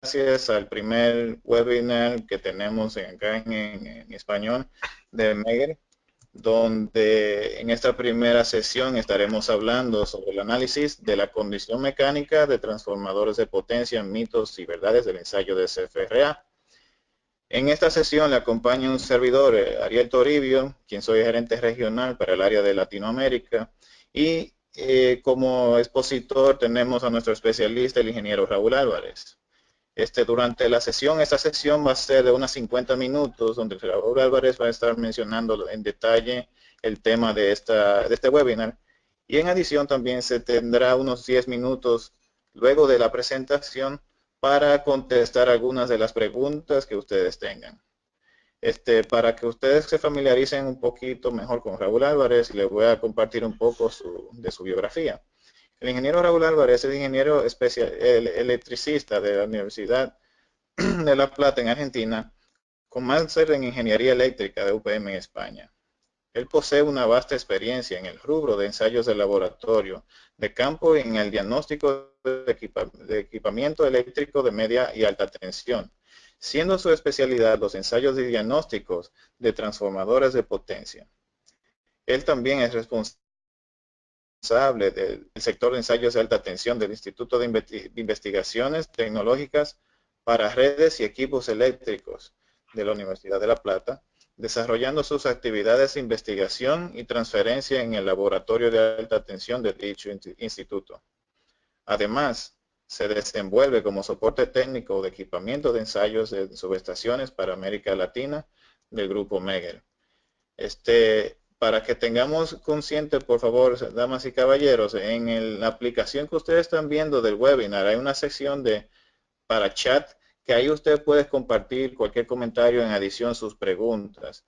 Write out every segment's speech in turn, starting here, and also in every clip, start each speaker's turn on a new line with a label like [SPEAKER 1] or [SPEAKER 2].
[SPEAKER 1] Gracias al primer webinar que tenemos acá en español de Megger, donde en esta primera sesión estaremos hablando sobre el análisis de la condición mecánica de transformadores de potencia, mitos y verdades del ensayo de CFRA. En esta sesión le acompaña un servidor, Ariel Toribio, quien soy gerente regional para el área de Latinoamérica, y como expositor tenemos a nuestro especialista, el ingeniero Raúl Álvarez. Durante esta sesión va a ser de unos 50 minutos, donde Raúl Álvarez va a estar mencionando en detalle el tema de este webinar. Y en adición también se tendrá unos 10 minutos luego de la presentación para contestar algunas de las preguntas que ustedes tengan. Para que ustedes se familiaricen un poquito mejor con Raúl Álvarez, les voy a compartir un poco de su biografía. El ingeniero Raúl Álvarez es ingeniero electricista de la Universidad de La Plata en Argentina, con máster en Ingeniería Eléctrica de UPM en España. Él posee una vasta experiencia en el rubro de ensayos de laboratorio, de campo y en el diagnóstico de equipamiento eléctrico de media y alta tensión, siendo su especialidad los ensayos de diagnósticos de transformadores de potencia. Él también es responsable del sector de ensayos de alta tensión del Instituto de Investigaciones Tecnológicas para Redes y Equipos Eléctricos de la Universidad de La Plata, desarrollando sus actividades de investigación y transferencia en el laboratorio de alta tensión de dicho instituto. Además, se desenvuelve como soporte técnico de equipamiento de ensayos de subestaciones para América Latina del Grupo Megger. Para que tengamos consciente, por favor, damas y caballeros, en la aplicación que ustedes están viendo del webinar hay una sección para chat, que ahí usted puede compartir cualquier comentario, en adición sus preguntas.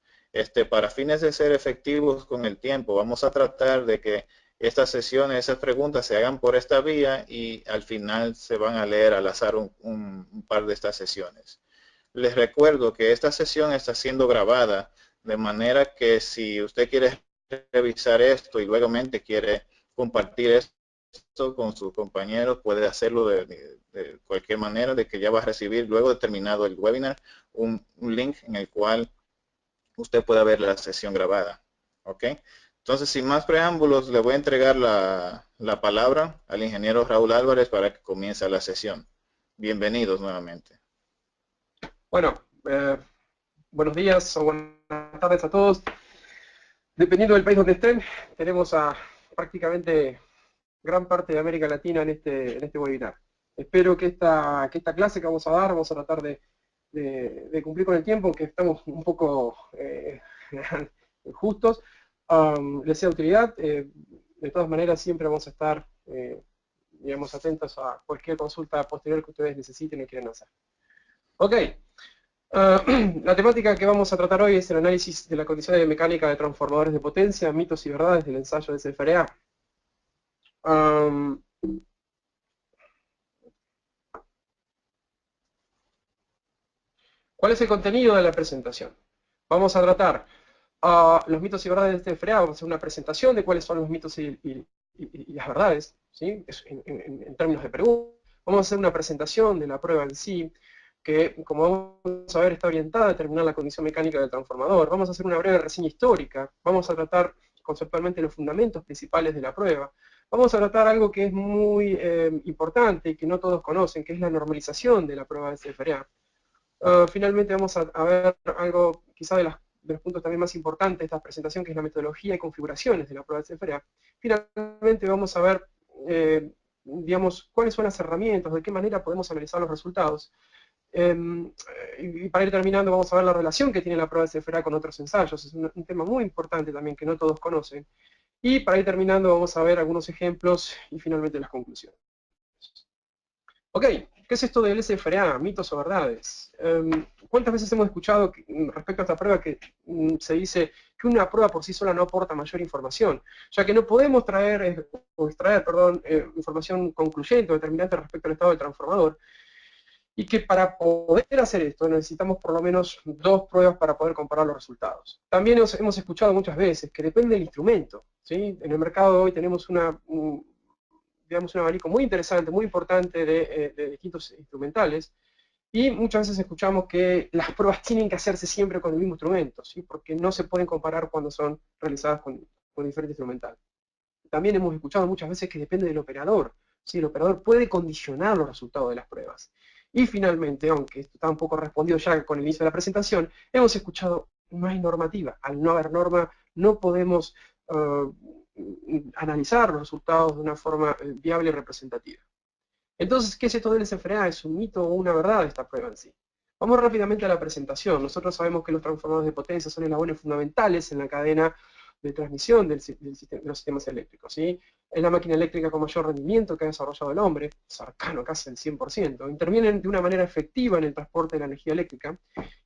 [SPEAKER 1] Para fines de ser efectivos con el tiempo, vamos a tratar de que estas sesiones, esas preguntas se hagan por esta vía y al final se van a leer al azar un par de estas sesiones. Les recuerdo que esta sesión está siendo grabada, de manera que si usted quiere revisar esto y luego quiere compartir esto con sus compañeros, puede hacerlo de cualquier manera, de que ya va a recibir luego de terminado el webinar un link en el cual usted pueda ver la sesión grabada. ¿Ok? Entonces, sin más preámbulos, le voy a entregar la palabra al ingeniero Raúl Álvarez para que comience la sesión. Bienvenidos nuevamente.
[SPEAKER 2] Bueno, buenos días o buenas tardes a todos. Dependiendo del país donde estén, tenemos a prácticamente gran parte de América Latina en este webinar. Espero que esta clase que vamos a dar, vamos a tratar de cumplir con el tiempo, que estamos un poco justos, les sea de utilidad. De todas maneras, siempre vamos a estar digamos, atentos a cualquier consulta posterior que ustedes necesiten y quieran hacer. Ok. La temática que vamos a tratar hoy es el análisis de la condición de mecánica de transformadores de potencia, mitos y verdades del ensayo de CFRA. ¿Cuál es el contenido de la presentación? Vamos a tratar los mitos y verdades de CFRA, vamos a hacer una presentación de cuáles son los mitos y las verdades, ¿sí? En términos de preguntas. Vamos a hacer una presentación de la prueba en sí, que, como vamos a ver, está orientada a determinar la condición mecánica del transformador. Vamos a hacer una breve reseña histórica. Vamos a tratar conceptualmente los fundamentos principales de la prueba. Vamos a tratar algo que es muy importante y que no todos conocen, que es la normalización de la prueba de CFRA. Finalmente vamos a ver algo, quizá de los puntos también más importantes de esta presentación, que es la metodología y configuraciones de la prueba de CFRA. Finalmente vamos a ver, digamos, cuáles son las herramientas, de qué manera podemos analizar los resultados. Y para ir terminando vamos a ver la relación que tiene la prueba de CFRA con otros ensayos. Es un tema muy importante también que no todos conocen. Y para ir terminando vamos a ver algunos ejemplos y finalmente las conclusiones. Ok, ¿qué es esto del SFRA? ¿Mitos o verdades? ¿Cuántas veces hemos escuchado respecto a esta prueba que se dice que una prueba por sí sola no aporta mayor información? Ya que no podemos extraer información concluyente o determinante respecto al estado del transformador, y que para poder hacer esto necesitamos por lo menos 2 pruebas para poder comparar los resultados. También hemos escuchado muchas veces que depende del instrumento, ¿sí? En el mercado hoy tenemos digamos, un abanico muy interesante, muy importante de distintos instrumentales, y muchas veces escuchamos que las pruebas tienen que hacerse siempre con el mismo instrumento, ¿sí? Porque no se pueden comparar cuando son realizadas con diferentes instrumentales. También hemos escuchado muchas veces que depende del operador, ¿sí? El operador puede condicionar los resultados de las pruebas. Y finalmente, aunque esto está un poco respondido ya con el inicio de la presentación, hemos escuchado no hay normativa. Al no haber norma, no podemos analizar los resultados de una forma viable y representativa. Entonces, ¿qué es esto del SFRA? ¿Es un mito o una verdad esta prueba en sí? Vamos rápidamente a la presentación. Nosotros sabemos que los transformadores de potencia son eslabones fundamentales en la cadena de transmisión de los sistemas eléctricos, ¿sí? Es la máquina eléctrica con mayor rendimiento que ha desarrollado el hombre, cercano casi al 100%. Intervienen de una manera efectiva en el transporte de la energía eléctrica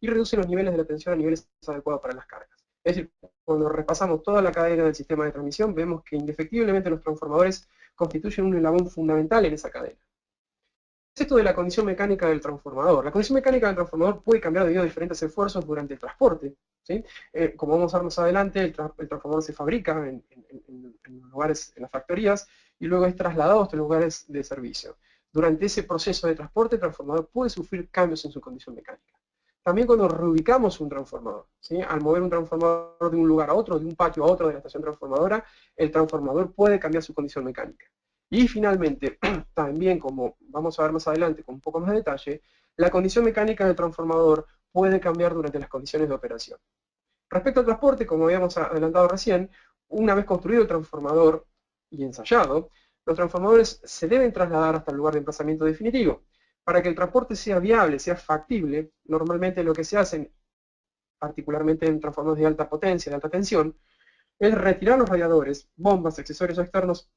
[SPEAKER 2] y reducen los niveles de la tensión a niveles adecuados para las cargas. Es decir, cuando repasamos toda la cadena del sistema de transmisión, vemos que indefectiblemente los transformadores constituyen un eslabón fundamental en esa cadena. Es esto de la condición mecánica del transformador. La condición mecánica del transformador puede cambiar debido a diferentes esfuerzos durante el transporte, ¿sí? Como vamos a ver más adelante, el transformador se fabrica en lugares, en las factorías, y luego es trasladado a estos lugares de servicio. Durante ese proceso de transporte, el transformador puede sufrir cambios en su condición mecánica. También cuando reubicamos un transformador, ¿sí? Al mover un transformador de un lugar a otro, de un patio a otro de la estación transformadora, el transformador puede cambiar su condición mecánica. Y finalmente, también como vamos a ver más adelante con un poco más de detalle, la condición mecánica del transformador puede cambiar durante las condiciones de operación. Respecto al transporte, como habíamos adelantado recién, una vez construido el transformador y ensayado, los transformadores se deben trasladar hasta el lugar de emplazamiento definitivo. Para que el transporte sea viable, sea factible, normalmente lo que se hace, particularmente en transformadores de alta potencia, de alta tensión, es retirar los radiadores, bombas, accesorios externos,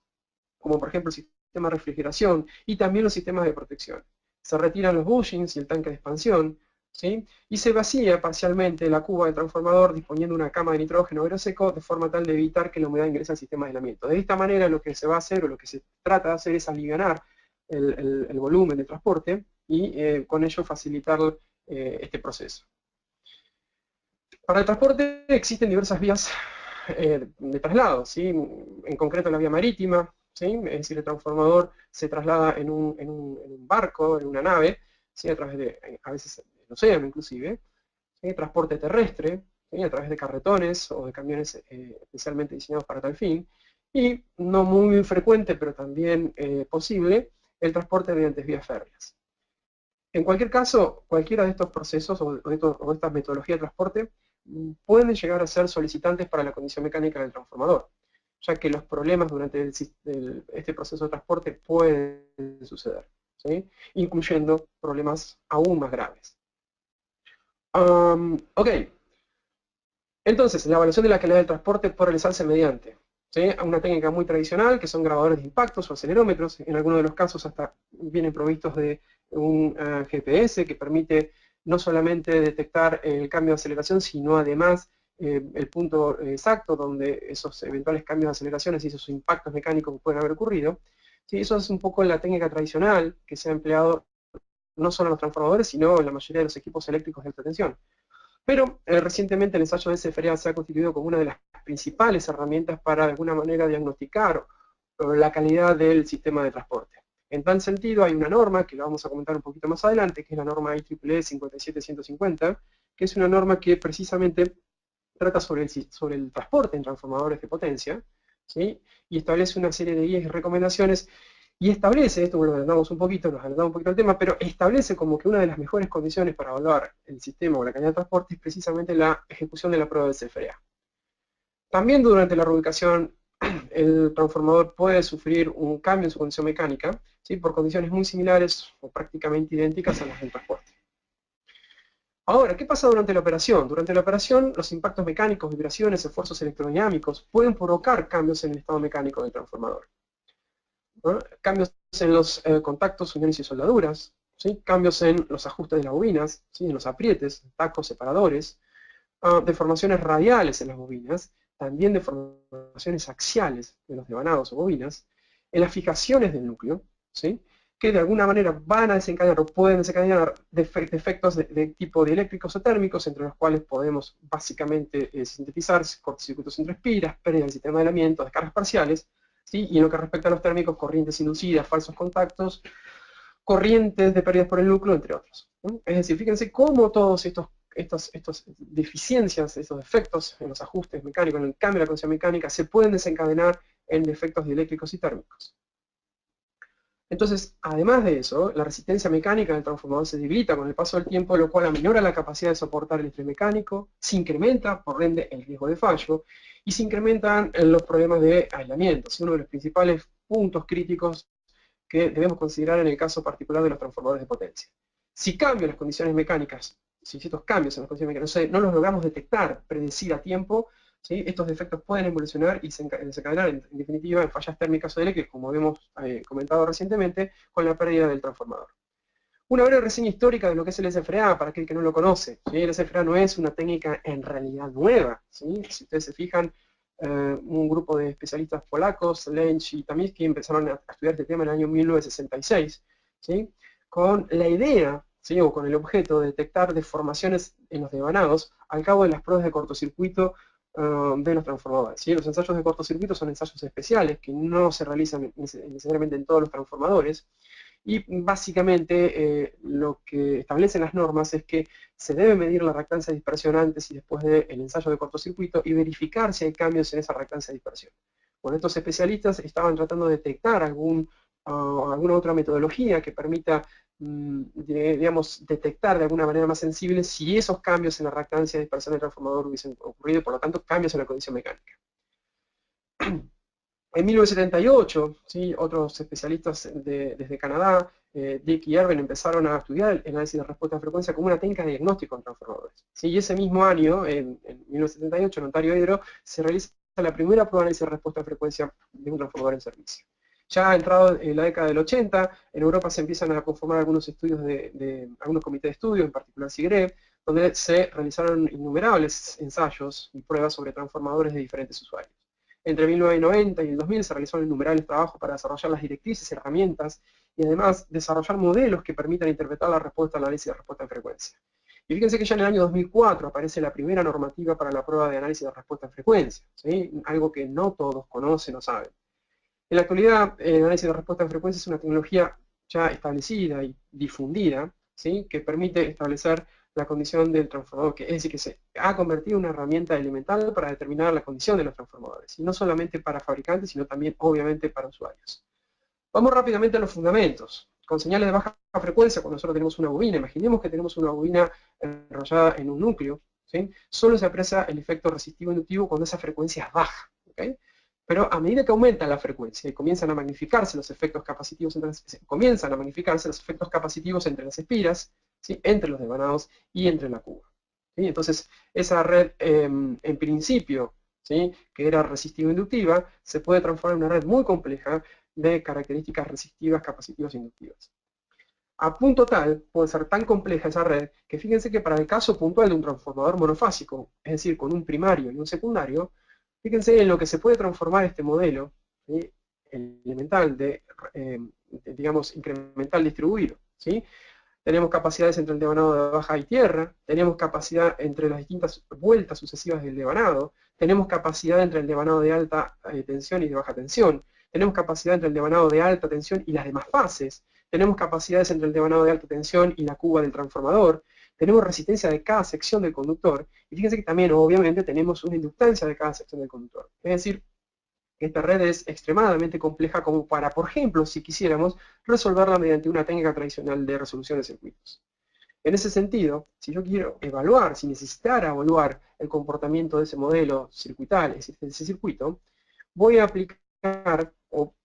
[SPEAKER 2] como por ejemplo el sistema de refrigeración y también los sistemas de protección. Se retiran los bushings y el tanque de expansión, ¿sí? Y se vacía parcialmente la cuba del transformador disponiendo una cama de nitrógeno aero seco de forma tal de evitar que la humedad ingrese al sistema de aislamiento. De esta manera lo que se va a hacer o lo que se trata de hacer es aliviar el volumen de transporte y con ello facilitar este proceso. Para el transporte existen diversas vías de traslado, ¿sí? En concreto la vía marítima, ¿sí? Es decir, el transformador se traslada en un barco, en una nave, ¿sí? A través de, a veces, el océano inclusive, ¿sí? Transporte terrestre, ¿sí? A través de carretones o de camiones especialmente diseñados para tal fin, y no muy frecuente, pero también posible, el transporte mediante vías férreas. En cualquier caso, cualquiera de estos procesos o estas metodologías de transporte pueden llegar a ser solicitantes para la condición mecánica del transformador, ya que los problemas durante este proceso de transporte pueden suceder, ¿sí? Incluyendo problemas aún más graves. Ok, entonces la evaluación de la calidad del transporte puede realizarse mediante, ¿sí? Una técnica muy tradicional, que son grabadores de impactos o acelerómetros. En algunos de los casos hasta vienen provistos de un GPS que permite no solamente detectar el cambio de aceleración, sino además el punto exacto donde esos eventuales cambios de aceleraciones y esos impactos mecánicos pueden haber ocurrido. ¿Sí? Eso es un poco la técnica tradicional que se ha empleado no solo en los transformadores, sino en la mayoría de los equipos eléctricos de alta tensión. Pero recientemente el ensayo de SFRA se ha constituido como una de las principales herramientas para de alguna manera diagnosticar la calidad del sistema de transporte. En tal sentido hay una norma, que la vamos a comentar un poquito más adelante, que es la norma IEEE 57150, que es una norma que precisamente trata sobre el transporte en transformadores de potencia, ¿sí? Y establece una serie de guías y recomendaciones, y establece, esto lo adelantamos un poquito, nos adelantamos un poquito el tema, pero establece como que una de las mejores condiciones para evaluar el sistema o la calidad de transporte es precisamente la ejecución de la prueba del CFRA. También durante la reubicación, el transformador puede sufrir un cambio en su condición mecánica, ¿sí? Por condiciones muy similares o prácticamente idénticas a las del transporte. Ahora, ¿qué pasa durante la operación? Durante la operación, los impactos mecánicos, vibraciones, esfuerzos electrodinámicos pueden provocar cambios en el estado mecánico del transformador, ¿no? Cambios en los contactos, uniones y soldaduras, ¿sí? Cambios en los ajustes de las bobinas, ¿sí? En los aprietes, tacos, separadores, deformaciones radiales en las bobinas, también deformaciones axiales de los devanados o bobinas, en las fijaciones del núcleo, ¿sí? Que de alguna manera van a desencadenar o pueden desencadenar defectos de tipo dieléctricos o térmicos, entre los cuales podemos básicamente sintetizar cortocircuitos entre espiras, pérdida del sistema de aislamiento, descargas parciales, ¿sí? Y en lo que respecta a los térmicos, corrientes inducidas, falsos contactos, corrientes de pérdidas por el núcleo, entre otros. Es decir, fíjense cómo todos estos deficiencias, estos defectos en los ajustes mecánicos, en el cambio de la condición mecánica, se pueden desencadenar en defectos dieléctricos y térmicos. Entonces, además de eso, la resistencia mecánica del transformador se debilita con el paso del tiempo, lo cual aminora la capacidad de soportar el estrés mecánico, se incrementa, por ende, el riesgo de fallo, y se incrementan los problemas de aislamiento. Es uno de los principales puntos críticos que debemos considerar en el caso particular de los transformadores de potencia. Si cambian las condiciones mecánicas, si estos cambios en las condiciones mecánicas no los logramos detectar, predecir a tiempo, ¿sí? Estos defectos pueden evolucionar y desencadenar en definitiva en fallas térmicas o eléctricas, como hemos comentado recientemente, con la pérdida del transformador. Una breve reseña histórica de lo que es el SFRA, para aquel que no lo conoce. ¿Sí? El SFRA no es una técnica en realidad nueva. ¿Sí? Si ustedes se fijan, un grupo de especialistas polacos, Lenz y Tamiski, empezaron a estudiar este tema en el año 1966, ¿sí? Con la idea, ¿sí? O con el objeto de detectar deformaciones en los devanados al cabo de las pruebas de cortocircuito de los transformadores. ¿Sí? Los ensayos de cortocircuito son ensayos especiales que no se realizan necesariamente en todos los transformadores, y básicamente lo que establecen las normas es que se debe medir la reactancia de dispersión antes y después del ensayo de cortocircuito y verificar si hay cambios en esa reactancia de dispersión. Bueno, estos especialistas estaban tratando de detectar alguna otra metodología que permita, digamos, detectar de alguna manera más sensible si esos cambios en la reactancia de dispersión del transformador hubiesen ocurrido y por lo tanto cambios en la condición mecánica. En 1978, ¿sí? Otros especialistas desde Canadá, Dick y Erwin, empezaron a estudiar el análisis de respuesta de frecuencia como una técnica de diagnóstico en transformadores. ¿Sí? Y ese mismo año, en 1978, en Ontario Hydro, se realiza la primera prueba de análisis de respuesta de frecuencia de un transformador en servicio. Ya entrado en la década del 80, en Europa se empiezan a conformar algunos estudios de algunos comités de estudio, en particular CIGRE, donde se realizaron innumerables ensayos y pruebas sobre transformadores de diferentes usuarios. Entre 1990 y el 2000 se realizaron innumerables trabajos para desarrollar las directrices, herramientas y además desarrollar modelos que permitan interpretar la respuesta al análisis de respuesta en frecuencia. Y fíjense que ya en el año 2004 aparece la primera normativa para la prueba de análisis de respuesta en frecuencia, ¿sí? Algo que no todos conocen o saben. En la actualidad, el análisis de respuesta en frecuencia es una tecnología ya establecida y difundida, ¿sí? Que permite establecer la condición del transformador, es decir, que se ha convertido en una herramienta elemental para determinar la condición de los transformadores, y no solamente para fabricantes, sino también, obviamente, para usuarios. Vamos rápidamente a los fundamentos. Con señales de baja frecuencia, cuando nosotros tenemos una bobina, imaginemos que tenemos una bobina enrollada en un núcleo, ¿sí? Solo se aprecia el efecto resistivo inductivo cuando esa frecuencia es baja, ¿okay? Pero a medida que aumenta la frecuencia y comienzan a magnificarse los efectos capacitivos entre las espiras, ¿sí? Entre los devanados y entre la cuba. ¿Sí? Entonces, esa red, en principio, ¿sí? Que era resistivo-inductiva, se puede transformar en una red muy compleja de características resistivas, capacitivas e inductivas. A punto tal, puede ser tan compleja esa red, que fíjense que para el caso puntual de un transformador monofásico, es decir, con un primario y un secundario, fíjense en lo que se puede transformar este modelo, ¿sí? Elemental digamos, incremental distribuido, ¿sí? Tenemos capacidades entre el devanado de baja y tierra, tenemos capacidad entre las distintas vueltas sucesivas del devanado, tenemos capacidad entre el devanado de alta tensión y de baja tensión, tenemos capacidad entre el devanado de alta tensión y las demás fases, tenemos capacidades entre el devanado de alta tensión y la cuba del transformador, tenemos resistencia de cada sección del conductor, y fíjense que también, obviamente, tenemos una inductancia de cada sección del conductor. Es decir, esta red es extremadamente compleja como para, por ejemplo, si quisiéramos, resolverla mediante una técnica tradicional de resolución de circuitos. En ese sentido, si yo quiero evaluar, si necesitara evaluar el comportamiento de ese modelo circuital, de ese circuito, voy a aplicar, o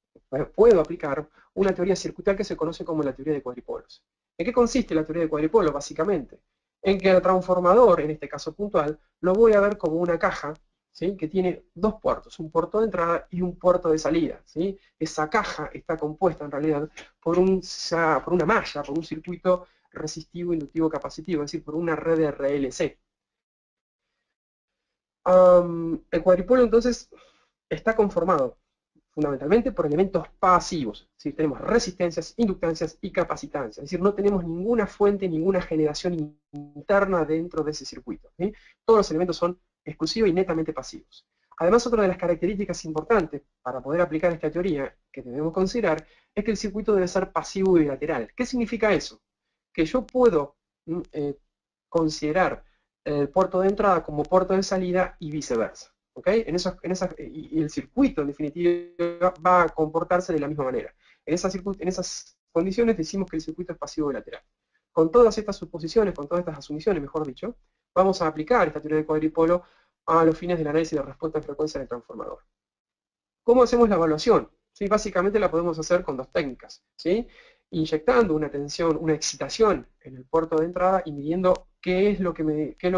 [SPEAKER 2] puedo aplicar, una teoría circuital que se conoce como la teoría de cuadripolos. ¿En qué consiste la teoría de cuadripolos? Básicamente, en que el transformador, en este caso puntual, lo voy a ver como una caja, ¿sí? Que tiene dos puertos, un puerto de entrada y un puerto de salida, ¿sí? Esa caja está compuesta en realidad por una malla, por un circuito resistivo, inductivo, capacitivo, es decir, por una red de RLC. El cuadripolo entonces está conformado fundamentalmente por elementos pasivos, es decir, tenemos resistencias, inductancias y capacitancias, es decir, no tenemos ninguna fuente, ninguna generación interna dentro de ese circuito, ¿sí? Todos los elementos son exclusivos y netamente pasivos. Además, otra de las características importantes para poder aplicar esta teoría que debemos considerar es que el circuito debe ser pasivo y bilateral. ¿Qué significa eso? Que yo puedo considerar el puerto de entrada como puerto de salida y viceversa. ¿Okay? Y el circuito, en definitiva, va a comportarse de la misma manera. En esas condiciones decimos que el circuito es pasivo bilateral. Con todas estas suposiciones, con todas estas asumiciones, mejor dicho, vamos a aplicar esta teoría del cuadripolo a los fines del análisis de respuesta en frecuencia del transformador. ¿Cómo hacemos la evaluación? ¿Sí? Básicamente la podemos hacer con dos técnicas. ¿Sí? Inyectando una tensión, una excitación en el puerto de entrada y midiendo qué es lo que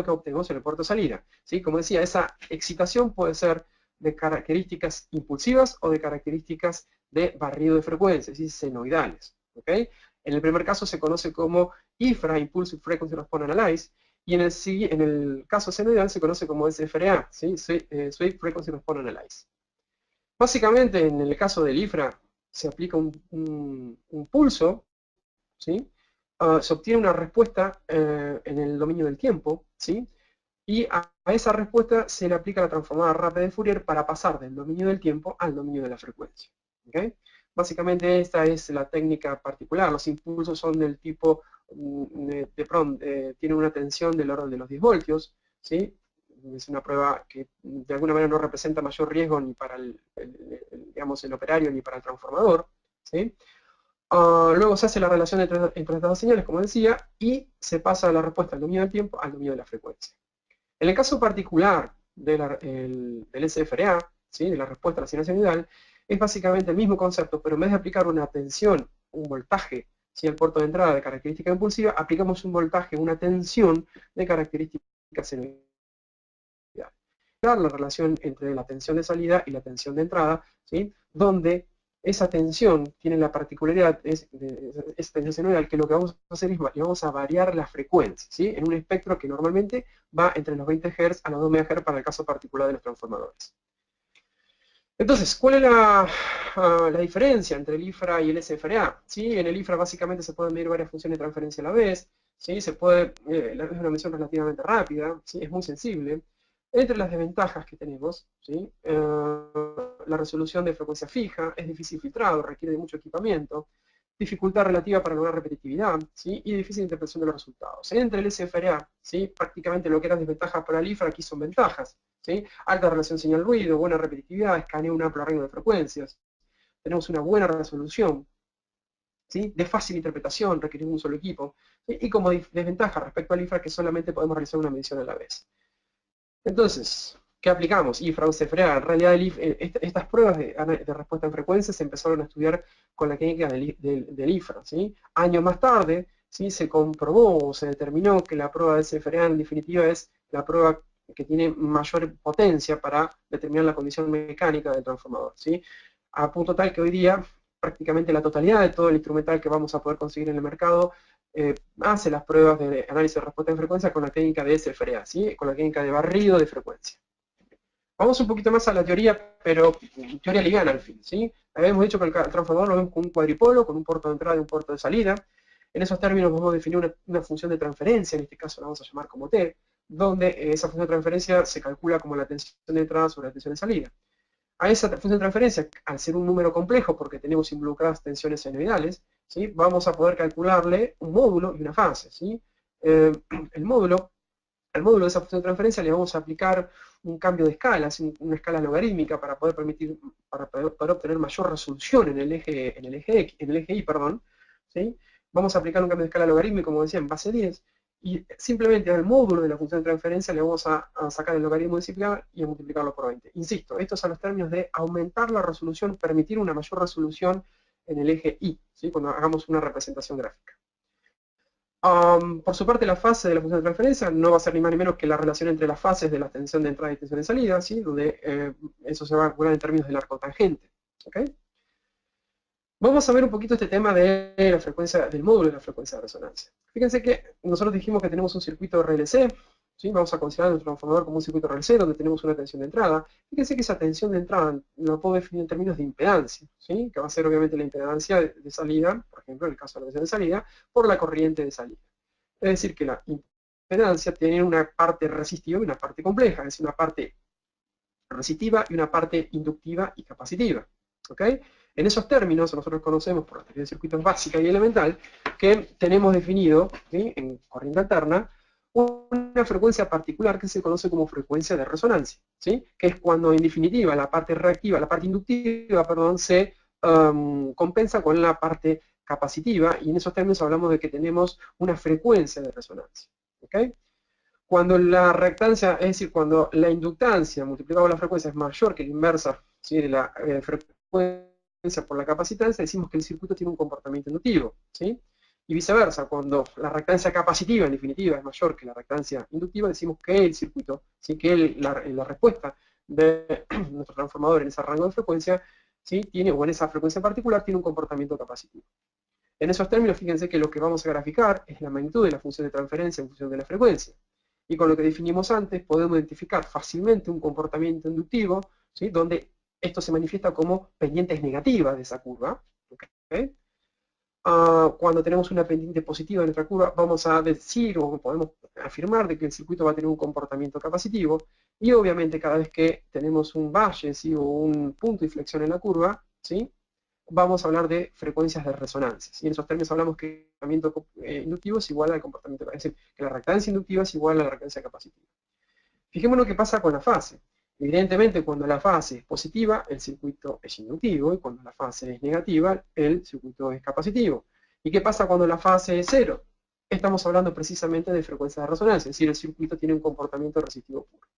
[SPEAKER 2] obtenemos en el puerto de salida. ¿Sí? Como decía, esa excitación puede ser de características impulsivas o de características de barrido de frecuencia, es decir, senoidales. ¿Okay? En el primer caso se conoce como IFRA, Impulsive Frequency Response Analysis, y en el caso senoidal se conoce como SFRA, ¿sí? Sweep Frequency Response Analysis. Básicamente, en el caso del IFRA, se aplica un pulso, ¿sí? Se obtiene una respuesta en el dominio del tiempo, ¿sí? Y a esa respuesta se le aplica la transformada rápida de Fourier para pasar del dominio del tiempo al dominio de la frecuencia. ¿Okay? Básicamente esta es la técnica particular. Los impulsos son del tipo, tienen una tensión del orden de los 10 voltios, ¿sí? Es una prueba que de alguna manera no representa mayor riesgo ni para digamos, el operario ni para el transformador, ¿sí? Luego se hace la relación entre estas dos señales, como decía, y se pasa la respuesta al dominio del tiempo al dominio de la frecuencia. En el caso particular del SFRA, ¿sí? De la respuesta a la señal senoidal, es básicamente el mismo concepto, pero en vez de aplicar una tensión, un voltaje, ¿sí? Al puerto de entrada de característica impulsiva, aplicamos un voltaje, una tensión de característica senoidal. La relación entre la tensión de salida y la tensión de entrada, ¿sí? Donde esa tensión tiene la particularidad, esa tensión senoidal, que lo que vamos a hacer es vamos a variar la frecuencia, ¿sí? En un espectro que normalmente va entre los 20 Hz a los 2 MHz para el caso particular de los transformadores. Entonces, ¿cuál es la diferencia entre el IFRA y el SFRA? ¿Sí? En el IFRA básicamente se pueden medir varias funciones de transferencia a la vez, ¿sí? Es una medición relativamente rápida, ¿sí? Es muy sensible. Entre las desventajas que tenemos, ¿sí? La resolución de frecuencia fija, es difícil filtrado, requiere de mucho equipamiento, dificultad relativa para lograr repetitividad, ¿sí? Y difícil interpretación de los resultados. Entre el SFRA, ¿sí? Prácticamente lo que eran desventajas para el IFRA aquí son ventajas, ¿sí? Alta relación señal-ruido, buena repetitividad, escaneo un amplio rango de frecuencias, tenemos una buena resolución, ¿sí? De fácil interpretación, requerimos un solo equipo, ¿sí? Y como desventaja respecto al IFRA que solamente podemos realizar una medición a la vez. Entonces, ¿qué aplicamos? IFRA o SFRA. En realidad estas pruebas de respuesta en frecuencia se empezaron a estudiar con la técnica del IFRA, ¿sí? Años más tarde, ¿sí? Se comprobó o se determinó que la prueba de SFRA en definitiva es la prueba que tiene mayor potencia para determinar la condición mecánica del transformador, ¿sí? A punto tal que hoy día prácticamente la totalidad de todo el instrumental que vamos a poder conseguir en el mercado hace las pruebas de análisis de respuesta en frecuencia con la técnica de SFRA, ¿sí? Con la técnica de barrido de frecuencia. Vamos un poquito más a la teoría, pero teoría liviana al fin, ¿sí? Habíamos dicho que el transformador lo vemos con un cuadripolo, con un puerto de entrada y un puerto de salida. En esos términos vamos a definir una función de transferencia, en este caso la vamos a llamar como T, donde esa función de transferencia se calcula como la tensión de entrada sobre la tensión de salida. A esa función de transferencia, al ser un número complejo, porque tenemos involucradas tensiones senoidales, ¿sí? Vamos a poder calcularle un módulo y una fase, ¿sí? Al módulo de esa función de transferencia le vamos a aplicar un cambio de escala, una escala logarítmica para poder obtener mayor resolución en el eje Y, perdón, ¿sí? Vamos a aplicar un cambio de escala logarítmico, como decía, en base 10, y simplemente al módulo de la función de transferencia le vamos a sacar el logaritmo disciplinar y a multiplicarlo por 20. Insisto, estos son los términos de aumentar la resolución, permitir una mayor resolución en el eje Y, ¿sí? Cuando hagamos una representación gráfica. Por su parte, la fase de la función de transferencia no va a ser ni más ni menos que la relación entre las fases de la tensión de entrada y tensión de salida, ¿sí? Donde eso se va a calcular en términos del arco tangente. ¿Okay? Vamos a ver un poquito este tema de la frecuencia, del módulo de la frecuencia de resonancia. Fíjense que nosotros dijimos que tenemos un circuito RLC, ¿sí? Vamos a considerar nuestro transformador como un circuito RLC donde tenemos una tensión de entrada. Fíjense que esa tensión de entrada lo puedo definir en términos de impedancia, ¿sí? Que va a ser obviamente la impedancia de salida, por ejemplo en el caso de la tensión de salida, por la corriente de salida. Es decir, que la impedancia tiene una parte resistiva y una parte compleja, es decir, una parte resistiva y una parte inductiva y capacitiva. ¿Ok? En esos términos, nosotros conocemos por la teoría de circuitos básica y elemental que tenemos definido, ¿sí?, en corriente alterna, una frecuencia particular que se conoce como frecuencia de resonancia, ¿sí?, que es cuando en definitiva la parte reactiva, la parte inductiva, perdón, se compensa con la parte capacitiva, y en esos términos hablamos de que tenemos una frecuencia de resonancia. ¿Ok? Cuando la reactancia, es decir, cuando la inductancia multiplicada por la frecuencia es mayor que la inversa, ¿sí?, de la frecuencia por la capacitancia, decimos que el circuito tiene un comportamiento inductivo, ¿sí? Y viceversa, cuando la reactancia capacitiva en definitiva es mayor que la reactancia inductiva, decimos que el circuito, ¿sí?, que la respuesta de nuestro transformador en ese rango de frecuencia, ¿sí?, tiene, o en esa frecuencia en particular, tiene un comportamiento capacitivo. En esos términos, fíjense que lo que vamos a graficar es la magnitud de la función de transferencia en función de la frecuencia. Y con lo que definimos antes, podemos identificar fácilmente un comportamiento inductivo, ¿sí?, donde esto se manifiesta como pendientes negativas de esa curva. ¿Okay? Cuando tenemos una pendiente positiva de nuestra curva, vamos a decir, o podemos afirmar, de que el circuito va a tener un comportamiento capacitivo, y obviamente cada vez que tenemos un valle, ¿sí?, o un punto de inflexión en la curva, ¿sí?, vamos a hablar de frecuencias de resonancia. Y en esos términos hablamos que el comportamiento inductivo es igual al comportamiento, es decir, que la reactancia inductiva es igual a la reactancia capacitiva. Fijémonos qué pasa con la fase. Evidentemente, cuando la fase es positiva, el circuito es inductivo, y cuando la fase es negativa, el circuito es capacitivo. ¿Y qué pasa cuando la fase es cero? Estamos hablando precisamente de frecuencias de resonancia, es decir, el circuito tiene un comportamiento resistivo puro.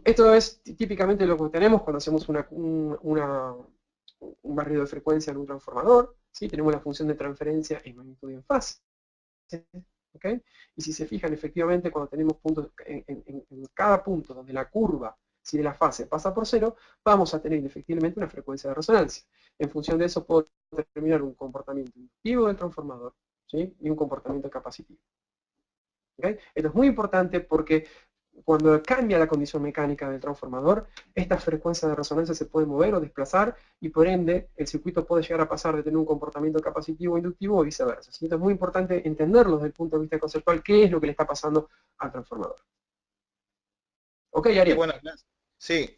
[SPEAKER 2] Esto es típicamente lo que tenemos cuando hacemos un barrido de frecuencia en un transformador, ¿sí? Tenemos la función de transferencia en magnitud y en fase. ¿Okay? Y si se fijan, efectivamente, cuando tenemos puntos en cada punto donde la curva, si de la fase pasa por cero, vamos a tener efectivamente una frecuencia de resonancia. En función de eso puedo determinar un comportamiento inductivo del transformador, ¿sí?, y un comportamiento capacitivo. ¿Okay? Esto es muy importante porque cuando cambia la condición mecánica del transformador, estas frecuencias de resonancia se pueden mover o desplazar, y por ende el circuito puede llegar a pasar de tener un comportamiento capacitivo o inductivo o viceversa. Entonces es muy importante entenderlo desde el punto de vista conceptual, qué es lo que le está pasando al transformador. Ok,
[SPEAKER 1] Sí,
[SPEAKER 2] Ariel.
[SPEAKER 1] bueno, sí,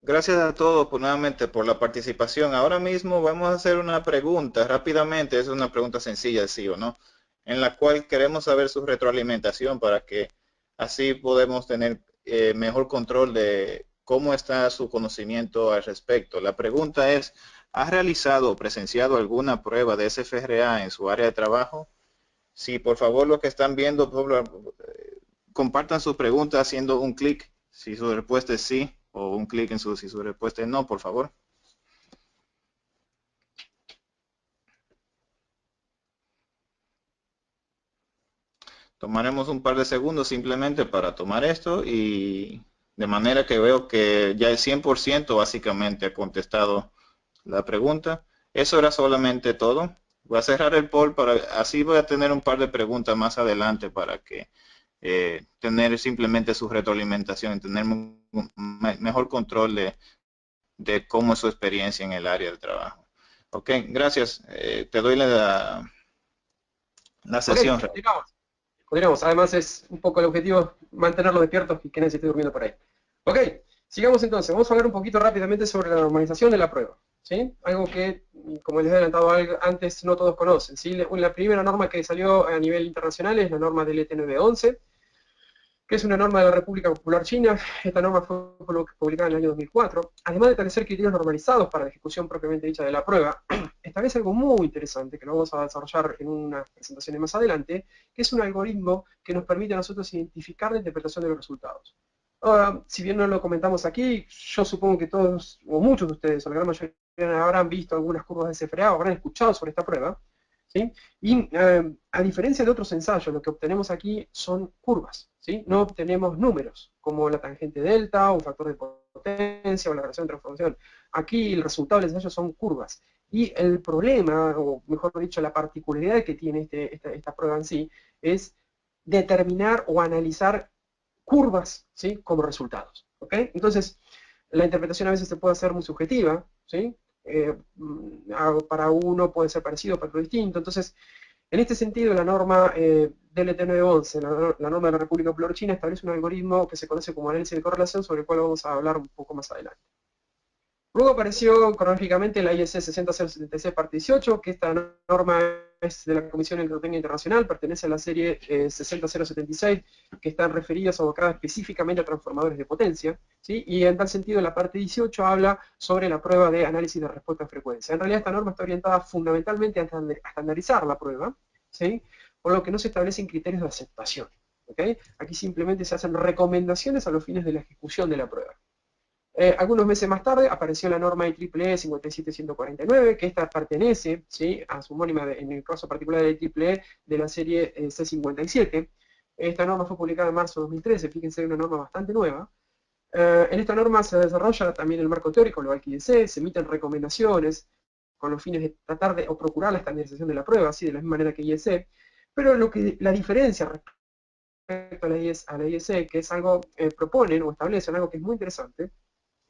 [SPEAKER 1] gracias a todos nuevamente por la participación. Ahora mismo vamos a hacer una pregunta rápidamente, es una pregunta sencilla, sí o no, en la cual queremos saber su retroalimentación para que así podemos tener mejor control de cómo está su conocimiento al respecto. La pregunta es, ¿ha realizado o presenciado alguna prueba de SFRA en su área de trabajo? Sí, por favor, los que están viendo, compartan sus preguntas haciendo un clic si su respuesta es sí, o un clic en si su respuesta es no, por favor. Tomaremos un par de segundos simplemente para tomar esto, y de manera que veo que ya el 100% básicamente ha contestado la pregunta. Eso era solamente todo. Voy a cerrar el poll, así voy a tener un par de preguntas más adelante para que tener simplemente su retroalimentación, tener mejor control de cómo es su experiencia en el área de trabajo. Ok, gracias. Te doy la
[SPEAKER 2] Ok,
[SPEAKER 1] sesión.
[SPEAKER 2] continuamos. Además es un poco el objetivo mantenerlos despiertos y que nadie se esté durmiendo por ahí. Ok, sigamos entonces. Vamos a hablar un poquito rápidamente sobre la normalización de la prueba, ¿sí? Algo que, como les he adelantado antes, no todos conocen, ¿sí? La primera norma que salió a nivel internacional es la norma del ET 911, que es una norma de la República Popular China. Esta norma fue publicada en el año 2004. Además de establecer criterios normalizados para la ejecución propiamente dicha de la prueba, establece algo muy interesante que lo vamos a desarrollar en unas presentaciones más adelante, que es un algoritmo que nos permite a nosotros identificar la interpretación de los resultados. Ahora, si bien no lo comentamos aquí, yo supongo que todos, o muchos de ustedes, o la gran mayoría, habrán visto algunas curvas de SFRA o habrán escuchado sobre esta prueba, ¿sí? Y a diferencia de otros ensayos, lo que obtenemos aquí son curvas, ¿sí? No obtenemos números, como la tangente delta, un factor de potencia o la relación de transformación. Aquí el resultado del ensayo son curvas. Y el problema, o mejor dicho, la particularidad que tiene esta prueba en sí, es determinar o analizar curvas, ¿sí?, como resultados. ¿Ok? Entonces, la interpretación a veces se puede hacer muy subjetiva, ¿sí? Para uno puede ser parecido, para otro distinto. Entonces, En este sentido, la norma DLT 911, la norma de la República Popular China, establece un algoritmo que se conoce como análisis de correlación, sobre el cual vamos a hablar un poco más adelante. Luego apareció cronológicamente la IEC 60076 parte 18, que esta norma es de la Comisión Electrotécnica Internacional, pertenece a la serie 60076, que están referidas o abocadas específicamente a transformadores de potencia, ¿sí? Y en tal sentido la parte 18 habla sobre la prueba de análisis de respuesta a frecuencia. En realidad esta norma está orientada fundamentalmente a estandarizar la prueba, ¿sí? Por lo que no se establecen criterios de aceptación. ¿Okay? Aquí simplemente se hacen recomendaciones a los fines de la ejecución de la prueba. Algunos meses más tarde apareció la norma IEEE 57149, que esta pertenece, ¿sí?, a su homónima, en el caso particular de IEEE, de la serie C57. Esta norma fue publicada en marzo de 2013, fíjense, una norma bastante nueva. En esta norma se desarrolla también el marco teórico, lo que IEC, se emiten recomendaciones con los fines de tratar de, o procurar la estandarización de la prueba, ¿sí?, de la misma manera que IEC, pero la diferencia respecto a la IEC, que es algo, proponen o establecen algo que es muy interesante,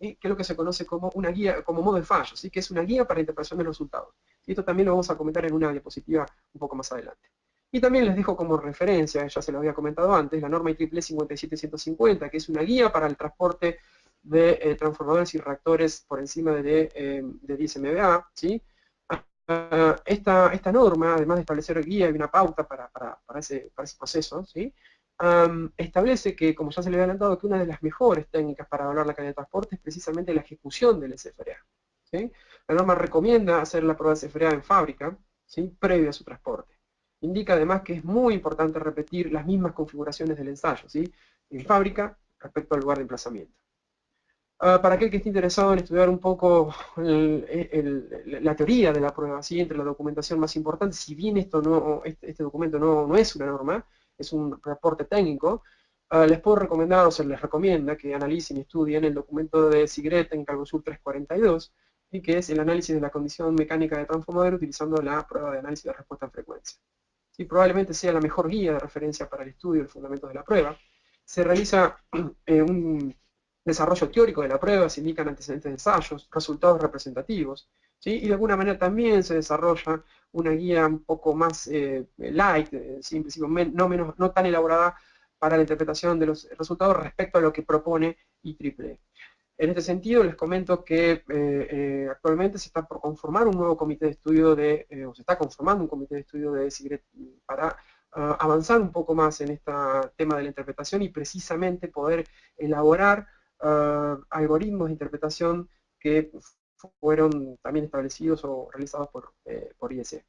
[SPEAKER 2] que es lo que se conoce como una guía, como modo de fallo, ¿sí? Que es una guía para la interpretación de los resultados. Y esto también lo vamos a comentar en una diapositiva un poco más adelante. Y también les dejo como referencia, ya se lo había comentado antes, la norma IEEE 57150, que es una guía para el transporte de transformadores y reactores por encima de 10 MVA, ¿sí? Esta norma, además de establecer guía y una pauta para ese proceso, ¿sí?, establece que, como ya se le había adelantado, que una de las mejores técnicas para evaluar la calidad de transporte es precisamente la ejecución del SFRA. ¿Sí? La norma recomienda hacer la prueba de SFRA en fábrica, ¿sí?, previo a su transporte. Indica además que es muy importante repetir las mismas configuraciones del ensayo, ¿sí?, en fábrica respecto al lugar de emplazamiento. Para aquel que esté interesado en estudiar un poco la teoría de la prueba, ¿sí?, entre la documentación más importante, si bien este documento no es una norma, es un reporte técnico, les puedo recomendar, o se les recomienda, que analicen y estudien el documento de Sigret en Calvosur 342, y que es el análisis de la condición mecánica de transformador utilizando la prueba de análisis de respuesta a frecuencia. Sí, probablemente sea la mejor guía de referencia para el estudio y los fundamentos de la prueba. Se realiza un desarrollo teórico de la prueba, se indican antecedentes de ensayos, resultados representativos, ¿sí? Y de alguna manera también se desarrolla una guía un poco más light, ¿sí?, no tan elaborada para la interpretación de los resultados respecto a lo que propone IEEE. En este sentido, les comento que actualmente se está por conformar un nuevo comité de estudio o se está conformando un comité de estudio de SIGRET para avanzar un poco más en este tema de la interpretación y precisamente poder elaborar algoritmos de interpretación que fueron también establecidos o realizados por IEEE,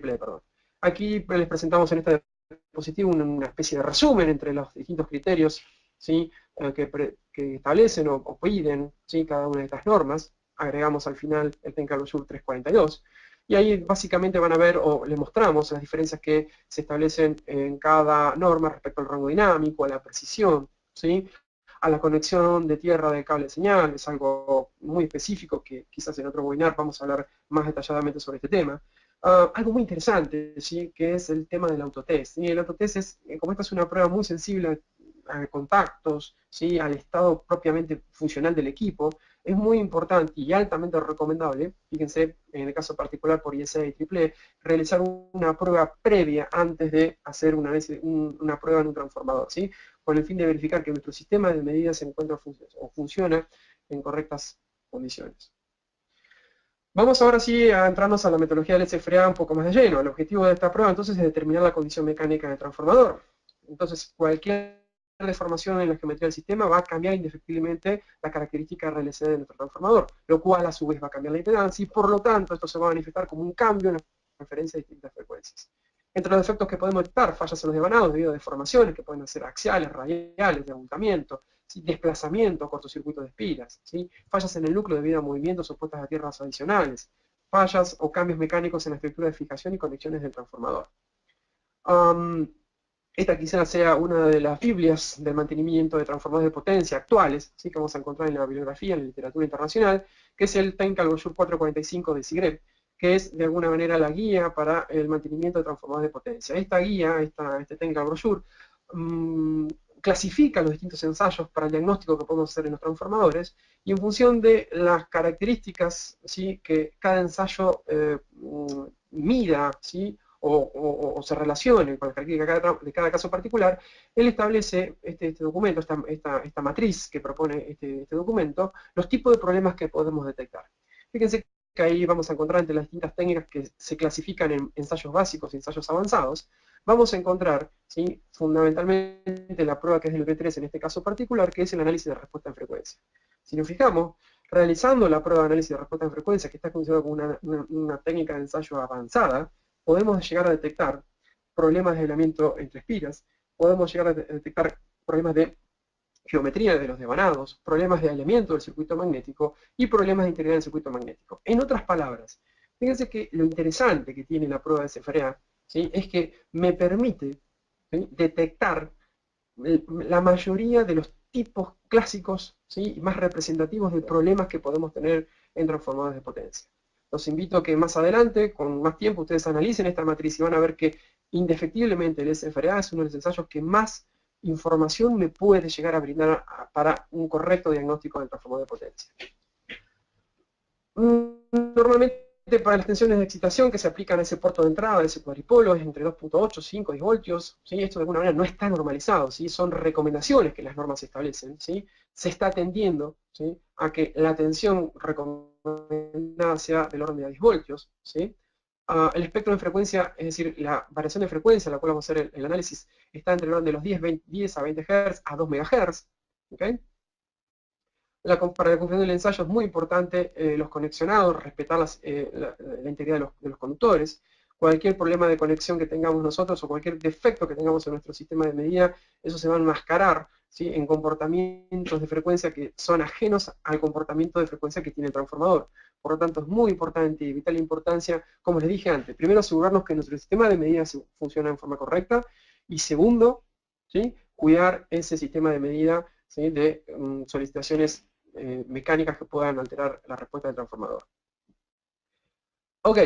[SPEAKER 2] perdón. Aquí les presentamos en esta diapositiva una especie de resumen entre los distintos criterios, ¿sí?, que establecen o piden, ¿sí?, cada una de estas normas. Agregamos al final el TENCALOSUR 342. Y ahí básicamente van a ver, o les mostramos las diferencias que se establecen en cada norma respecto al rango dinámico, a la precisión, ¿sí?, a la conexión de tierra del cable de señal, es algo muy específico que quizás en otro webinar vamos a hablar más detalladamente sobre este tema. Algo muy interesante, ¿sí?, que es el tema del autotest. Y el autotest es, como esta es una prueba muy sensible a contactos, ¿sí?, al estado propiamente funcional del equipo, es muy importante y altamente recomendable, fíjense, en el caso particular por IEC y IEEE, realizar una prueba previa antes de hacer una prueba en un transformador, ¿sí?, con el fin de verificar que nuestro sistema de medidas se encuentra o funciona en correctas condiciones. Vamos ahora sí a entrarnos a la metodología del SFRA un poco más de lleno. El objetivo de esta prueba entonces es determinar la condición mecánica del transformador. Entonces cualquier deformación en la geometría del sistema va a cambiar indefectiblemente la característica RLC de nuestro transformador, lo cual a su vez va a cambiar la impedancia y por lo tanto esto se va a manifestar como un cambio en la referencia de distintas frecuencias. Entre los efectos que podemos detectar, fallas en los devanados debido a deformaciones que pueden ser axiales, radiales, de abultamiento, ¿sí?, desplazamiento, cortocircuito de espiras, ¿sí?, fallas en el núcleo debido a movimientos opuestos a tierras adicionales, fallas o cambios mecánicos en la estructura de fijación y conexiones del transformador. Esta quizás sea una de las biblias del mantenimiento de transformadores de potencia actuales, ¿sí?, que vamos a encontrar en la bibliografía, en la literatura internacional, que es el TENCALOSUR 445 de SIGRET, que es de alguna manera la guía para el mantenimiento de transformadores de potencia. Esta guía, este TENCALOSUR, clasifica los distintos ensayos para el diagnóstico que podemos hacer en los transformadores y en función de las características, ¿sí?, que cada ensayo mida, ¿sí?, o se relacione con las características de cada caso particular, él establece este documento, esta matriz que propone este documento, los tipos de problemas que podemos detectar. Fíjense que ahí vamos a encontrar entre las distintas técnicas que se clasifican en ensayos básicos y ensayos avanzados, vamos a encontrar, ¿sí?, fundamentalmente la prueba que es del B3 en este caso particular, que es el análisis de respuesta en frecuencia. Si nos fijamos, realizando la prueba de análisis de respuesta en frecuencia, que está considerada como una técnica de ensayo avanzada, podemos llegar a detectar problemas de aislamiento entre espiras, podemos llegar a detectar problemas de geometría de los devanados, problemas de aislamiento del circuito magnético y problemas de integridad del circuito magnético. En otras palabras, fíjense que lo interesante que tiene la prueba de CFRA, ¿sí?, es que me permite, ¿sí?, detectar la mayoría de los tipos clásicos, ¿sí?, y más representativos de problemas que podemos tener en transformadores de potencia. Los invito a que más adelante, con más tiempo, ustedes analicen esta matriz y van a ver que indefectiblemente el SFRA es uno de los ensayos que más información me puede llegar a brindar para un correcto diagnóstico del transformador de potencia. Normalmente para las tensiones de excitación que se aplican a ese puerto de entrada de ese cuadripolo es entre 2.8, 5, 10 voltios, ¿sí? Esto de alguna manera no está normalizado, ¿sí? Son recomendaciones que las normas establecen, ¿sí? Se está atendiendo, ¿sí?, a que la tensión recomendada sea del orden de 10 voltios, ¿sí? El espectro de frecuencia, es decir, la variación de frecuencia a la cual vamos a hacer el análisis, está entre el orden de los 10 a 20 Hz a 2 MHz, ¿okay? Para la configuración del ensayo es muy importante los conexionados, respetar la integridad de los conductores. Cualquier problema de conexión que tengamos nosotros o cualquier defecto que tengamos en nuestro sistema de medida, eso se va a enmascarar, ¿sí?, en comportamientos de frecuencia que son ajenos al comportamiento de frecuencia que tiene el transformador. Por lo tanto, es muy importante y de vital importancia, como les dije antes, primero asegurarnos que nuestro sistema de medida funciona en forma correcta y segundo, ¿sí?, cuidar ese sistema de medida, ¿sí?, de solicitaciones mecánicas que puedan alterar la respuesta del transformador. Ok,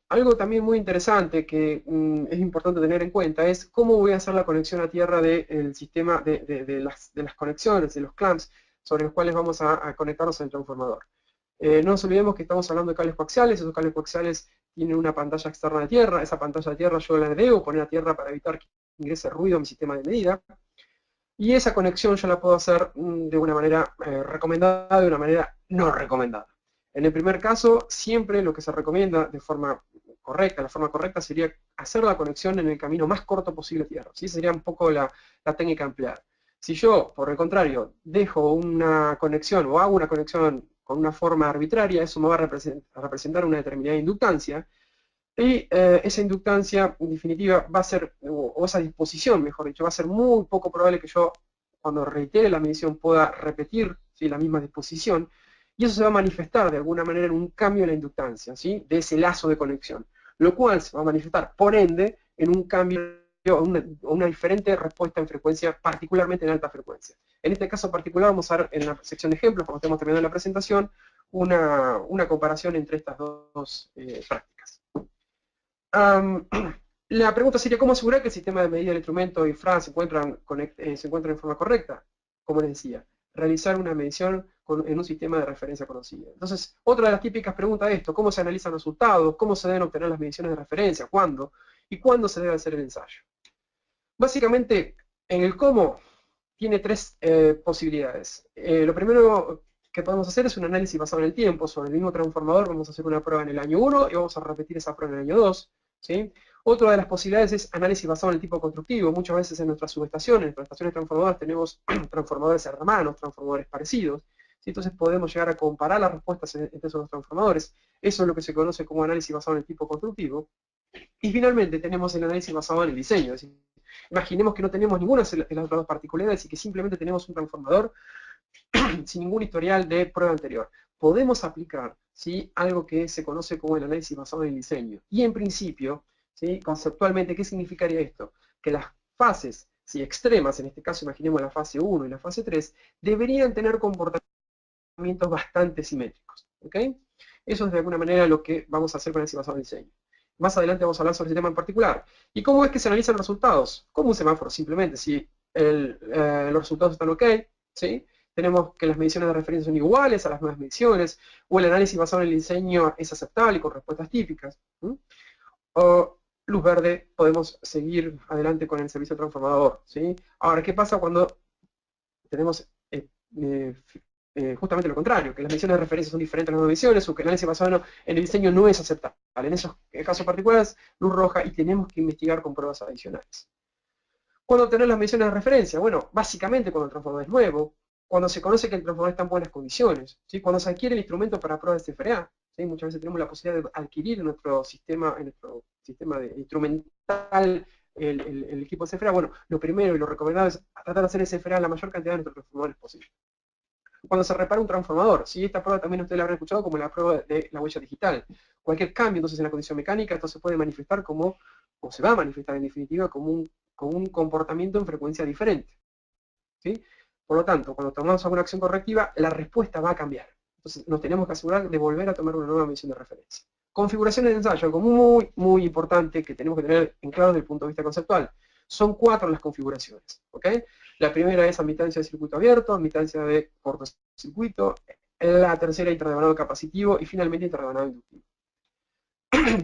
[SPEAKER 2] algo también muy interesante que es importante tener en cuenta es cómo voy a hacer la conexión a tierra del sistema de las conexiones, de los clamps, sobre los cuales vamos a conectarnos al transformador. No nos olvidemos que estamos hablando de cables coaxiales, esos cables coaxiales tienen una pantalla externa de tierra, esa pantalla de tierra yo la debo poner a tierra para evitar que ingrese ruido a mi sistema de medida. Y esa conexión yo la puedo hacer de una manera recomendada, de una manera no recomendada. En el primer caso, siempre lo que se recomienda de forma correcta, la forma correcta sería hacer la conexión en el camino más corto posible a tierra. ¿Sí? Sería un poco la técnica a emplear. Si yo, por el contrario, dejo una conexión o hago una conexión con una forma arbitraria, eso me va a representar una determinada inductancia, y esa inductancia, en definitiva, va a ser, o esa disposición, mejor dicho, va a ser muy poco probable que yo, cuando reitere la medición, pueda repetir, ¿sí?, la misma disposición, y eso se va a manifestar de alguna manera en un cambio en la inductancia, ¿sí?, de ese lazo de conexión, lo cual se va a manifestar, por ende, en un cambio, una diferente respuesta en frecuencia, particularmente en alta frecuencia. En este caso particular vamos a ver en la sección de ejemplos, cuando estemos terminando la presentación, una comparación entre estas dos prácticas. La pregunta sería, ¿cómo asegurar que el sistema de medida del instrumento y FRA se encuentran en forma correcta? Como les decía, realizar una medición en un sistema de referencia conocido. Entonces, otra de las típicas preguntas es esto: ¿cómo se analizan los resultados? ¿Cómo se deben obtener las mediciones de referencia? ¿Cuándo? ¿Y cuándo se debe hacer el ensayo? Básicamente, en el cómo tiene tres posibilidades. Lo primero que podemos hacer es un análisis basado en el tiempo. Sobre el mismo transformador vamos a hacer una prueba en el año 1 y vamos a repetir esa prueba en el año 2. ¿Sí? Otra de las posibilidades es análisis basado en el tipo constructivo. Muchas veces en nuestras subestaciones, en nuestras estaciones transformadoras, tenemos transformadores hermanos, transformadores parecidos. ¿Sí? Entonces podemos llegar a comparar las respuestas entre esos dos transformadores. Eso es lo que se conoce como análisis basado en el tipo constructivo. Y finalmente tenemos el análisis basado en el diseño. Es decir, imaginemos que no tenemos ninguna de las otras dos particularidades y que simplemente tenemos un transformador sin ningún historial de prueba anterior. Podemos aplicar, ¿sí?, algo que se conoce como el análisis basado en el diseño. Y en principio, ¿sí?, conceptualmente, ¿qué significaría esto? Que las fases, ¿sí?, extremas, en este caso imaginemos la fase 1 y la fase 3, deberían tener comportamientos bastante simétricos. ¿Ok? Eso es de alguna manera lo que vamos a hacer con el análisis basado en el diseño. Más adelante vamos a hablar sobre el sistema en particular. ¿Y cómo es que se analizan los resultados? Como un semáforo, simplemente. Si los resultados están ok, ¿sí?, tenemos que las mediciones de referencia son iguales a las nuevas mediciones, o el análisis basado en el diseño es aceptable y con respuestas típicas. luz verde, podemos seguir adelante con el servicio transformador, ¿sí? Ahora, ¿qué pasa cuando tenemos justamente lo contrario, que las mediciones de referencia son diferentes a las mediciones, o que el análisis basado en el diseño no es aceptable? En esos casos particulares, luz roja, y tenemos que investigar con pruebas adicionales. ¿Cuándo obtener las mediciones de referencia? Bueno, básicamente cuando el transformador es nuevo, cuando se conoce que el transformador está en buenas condiciones, ¿sí? Cuando se adquiere el instrumento para pruebas de CFRA, ¿sí? Muchas veces tenemos la posibilidad de adquirir en nuestro sistema de instrumental el equipo de CFRA. Bueno, lo primero y lo recomendable es tratar de hacer CFRA la mayor cantidad de nuestros transformadores posible. Cuando se repara un transformador, ¿sí? Esta prueba también ustedes la habrán escuchado como la prueba de la huella digital. Cualquier cambio entonces en la condición mecánica, esto se puede manifestar como, o se va a manifestar en definitiva, como un comportamiento en frecuencia diferente, ¿sí? Por lo tanto, cuando tomamos alguna acción correctiva, la respuesta va a cambiar. Entonces nos tenemos que asegurar de volver a tomar una nueva medición de referencia. Configuración de ensayo, algo muy, muy importante que tenemos que tener en claro desde el punto de vista conceptual. Son 4 las configuraciones, ¿ok? La primera es admitancia de circuito abierto, admitancia de cortocircuito, la tercera interdevanado capacitivo y finalmente interdevanado inductivo.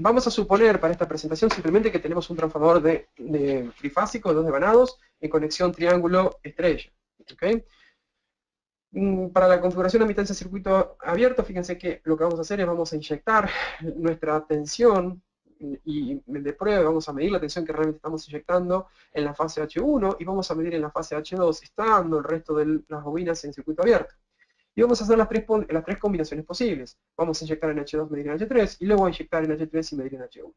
[SPEAKER 2] Vamos a suponer para esta presentación simplemente que tenemos un transformador de trifásico de 2 devanados en conexión triángulo estrella, ¿ok? Para la configuración de admitancia de circuito abierto, fíjense que lo que vamos a hacer es vamos a inyectar nuestra tensión y de prueba vamos a medir la tensión que realmente estamos inyectando en la fase H1 y vamos a medir en la fase H2, estando el resto de las bobinas en circuito abierto. Y vamos a hacer las tres combinaciones posibles. Vamos a inyectar en H2, medir en H3 y luego a inyectar en H3 y medir en H1.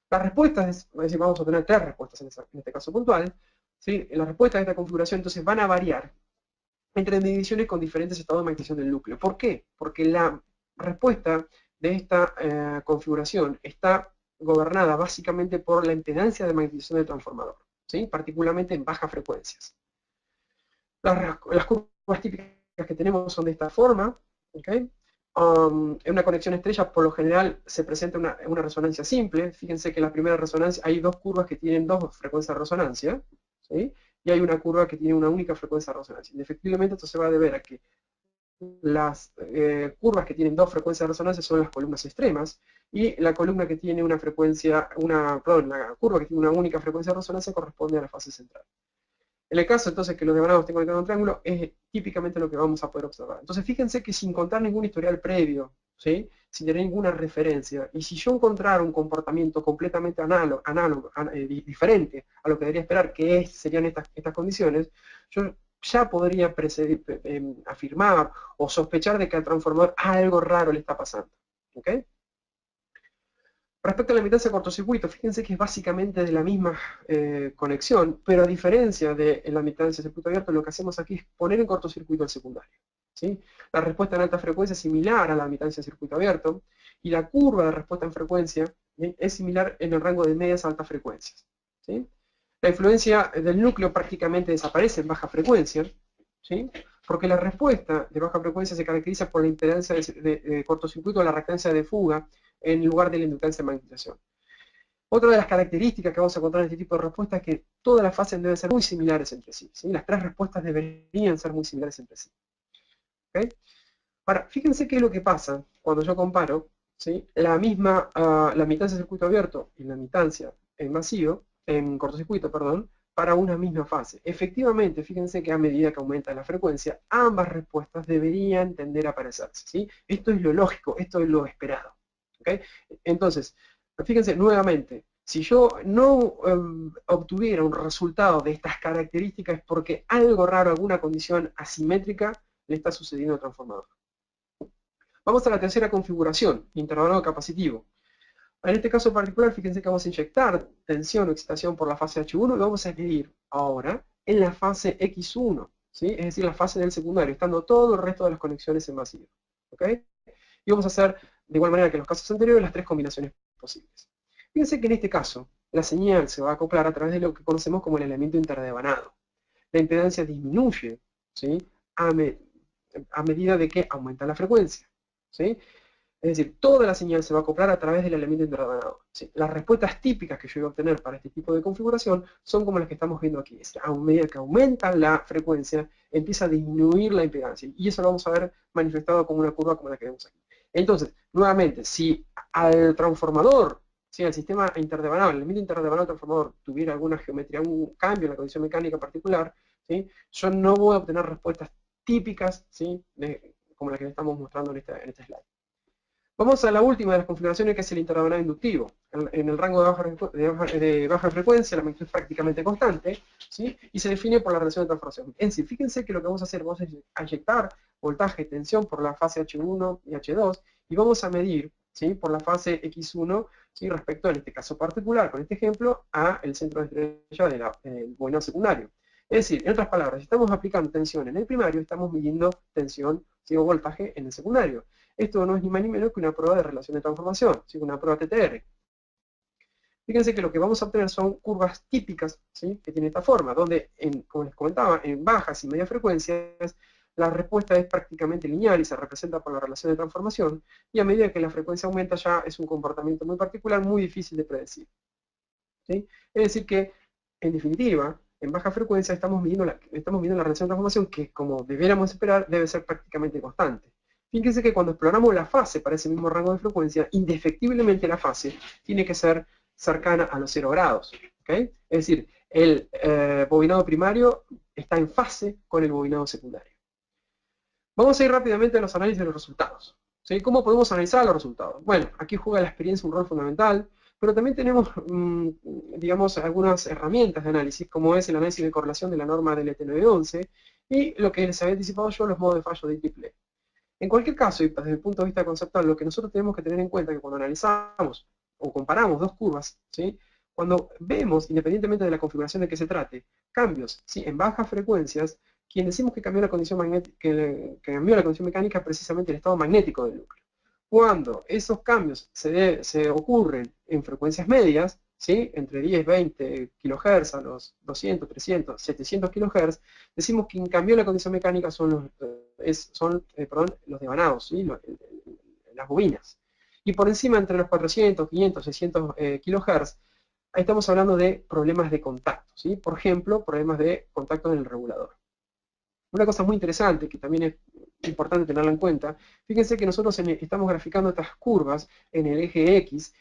[SPEAKER 2] Las respuestas, es decir, vamos a tener 3 respuestas en este caso puntual. ¿Sí? Las respuestas de esta configuración entonces van a variar entre mediciones con diferentes estados de magnetización del núcleo. ¿Por qué? Porque la respuesta de esta configuración está gobernada básicamente por la impedancia de magnetización del transformador, ¿sí? Particularmente en bajas frecuencias. Las curvas típicas que tenemos son de esta forma, ¿okay? En una conexión estrella por lo general se presenta una resonancia simple. Fíjense que en la primera resonancia hay 2 curvas que tienen 2 frecuencias de resonancia, ¿sí? Y hay una curva que tiene una única frecuencia de resonancia. Indefectiblemente esto se va a deber a que las curvas que tienen 2 frecuencias de resonancia son las columnas extremas, y la columna que tiene la curva que tiene una única frecuencia de resonancia corresponde a la fase central. En el caso entonces que los devanados estén conectados a un triángulo, es típicamente lo que vamos a poder observar. Entonces fíjense que sin contar ningún historial previo, ¿sí? Sin tener ninguna referencia, y si yo encontrara un comportamiento completamente diferente a lo que debería esperar, que serían estas condiciones, yo ya podría afirmar o sospechar de que al transformador algo raro le está pasando, ¿ok? Respecto a la admitancia de cortocircuito, fíjense que es básicamente de la misma conexión, pero a diferencia de la admitancia de circuito abierto, lo que hacemos aquí es poner en cortocircuito el secundario, ¿sí? La respuesta en alta frecuencia es similar a la admitancia de circuito abierto, y la curva de respuesta en frecuencia es similar en el rango de medias a altas frecuencias, ¿sí? La influencia del núcleo prácticamente desaparece en baja frecuencia, ¿sí? Porque la respuesta de baja frecuencia se caracteriza por la impedancia de cortocircuito o la reactancia de fuga en lugar de la inductancia de magnetización. Otra de las características que vamos a encontrar en este tipo de respuestas es que todas las fases deben ser muy similares entre sí, ¿sí? Las 3 respuestas deberían ser muy similares entre sí, ¿okay? Ahora, fíjense qué es lo que pasa cuando yo comparo, ¿sí? La admitancia de circuito abierto y la admitancia en cortocircuito, perdón, para una misma fase. Efectivamente, fíjense que a medida que aumenta la frecuencia, ambas respuestas deberían tender a parecerse, ¿sí? Esto es lo lógico, esto es lo esperado, ¿okay? Entonces, fíjense nuevamente, si yo no obtuviera un resultado de estas características es porque algo raro, alguna condición asimétrica le está sucediendo al transformador. Vamos a la tercera configuración, intervalado capacitivo. En este caso particular, fíjense que vamos a inyectar tensión o excitación por la fase H1 y vamos a medir ahora en la fase X1, ¿sí? Es decir, la fase del secundario, estando todo el resto de las conexiones en vacío, ¿ok? Y vamos a hacer, de igual manera que en los casos anteriores, las 3 combinaciones posibles. Fíjense que en este caso, la señal se va a acoplar a través de lo que conocemos como el elemento interdevanado. La impedancia disminuye, ¿sí? A medida de que aumenta la frecuencia, ¿sí? Es decir, toda la señal se va a acoplar a través del elemento interdevanado, ¿sí? Las respuestas típicas que yo voy a obtener para este tipo de configuración son como las que estamos viendo aquí. Es decir, a medida que aumenta la frecuencia, empieza a disminuir la impedancia. Y eso lo vamos a ver manifestado como una curva como la que vemos aquí. Entonces, nuevamente, si al transformador si el sistema interdevanado, el límite interdevanado transformador tuviera alguna geometría, un cambio en la condición mecánica particular, ¿sí? Yo no voy a obtener respuestas típicas, ¿sí? Como la que le estamos mostrando en este slide. Vamos a la última de las configuraciones, que es el interdevanado inductivo. En el rango de baja frecuencia, la magnitud es prácticamente constante, ¿sí? Y se define por la relación de transformación. Es decir, fíjense que lo que vamos a hacer, vamos a inyectar voltaje y tensión por la fase H1 y H2, y vamos a medir, ¿sí? Por la fase X1, ¿sí? Respecto, en este caso particular, con este ejemplo, a el centro de estrella del bobinado secundario. Es decir, en otras palabras, si estamos aplicando tensión en el primario, estamos midiendo tensión, ¿sí? O voltaje en el secundario. Esto no es ni más ni menos que una prueba de relación de transformación, ¿sí? Una prueba TTR. Fíjense que lo que vamos a obtener son curvas típicas, ¿sí? Que tienen esta forma, donde, como les comentaba, en bajas y medias frecuencias, la respuesta es prácticamente lineal y se representa por la relación de transformación, y a medida que la frecuencia aumenta ya es un comportamiento muy particular, muy difícil de predecir, ¿sí? Es decir que, en definitiva, en baja frecuencia estamos midiendo la relación de transformación, que, como debiéramos esperar, debe ser prácticamente constante. Fíjense que cuando exploramos la fase para ese mismo rango de frecuencia, indefectiblemente la fase tiene que ser cercana a los 0 grados. ¿Okay? Es decir, el bobinado primario está en fase con el bobinado secundario. Vamos a ir rápidamente a los análisis de los resultados. ¿Sí? ¿Cómo podemos analizar los resultados? Bueno, aquí juega la experiencia un rol fundamental, pero también tenemos, digamos, algunas herramientas de análisis, como es el análisis de correlación de la norma del ET911 y lo que les había anticipado yo, los modos de fallo de triple. En cualquier caso, y desde el punto de vista conceptual, lo que nosotros tenemos que tener en cuenta es que cuando analizamos o comparamos dos curvas, ¿sí? Cuando vemos, independientemente de la configuración de que se trate, cambios, ¿sí? En bajas frecuencias, quien decimos que cambió la condición magnética, que cambió la condición mecánica, precisamente el estado magnético del núcleo. Cuando esos cambios se ocurren en frecuencias medias, ¿sí? Entre 10, 20 kHz a los 200, 300, 700 kHz, decimos que quien cambió la condición mecánica son los devanados, ¿sí? Las bobinas. Y por encima, entre los 400, 500, 600 kHz, ahí estamos hablando de problemas de contacto, ¿sí? Por ejemplo, problemas de contacto en el regulador. Una cosa muy interesante, que también es importante tenerla en cuenta, fíjense que nosotros estamos graficando estas curvas en el eje X,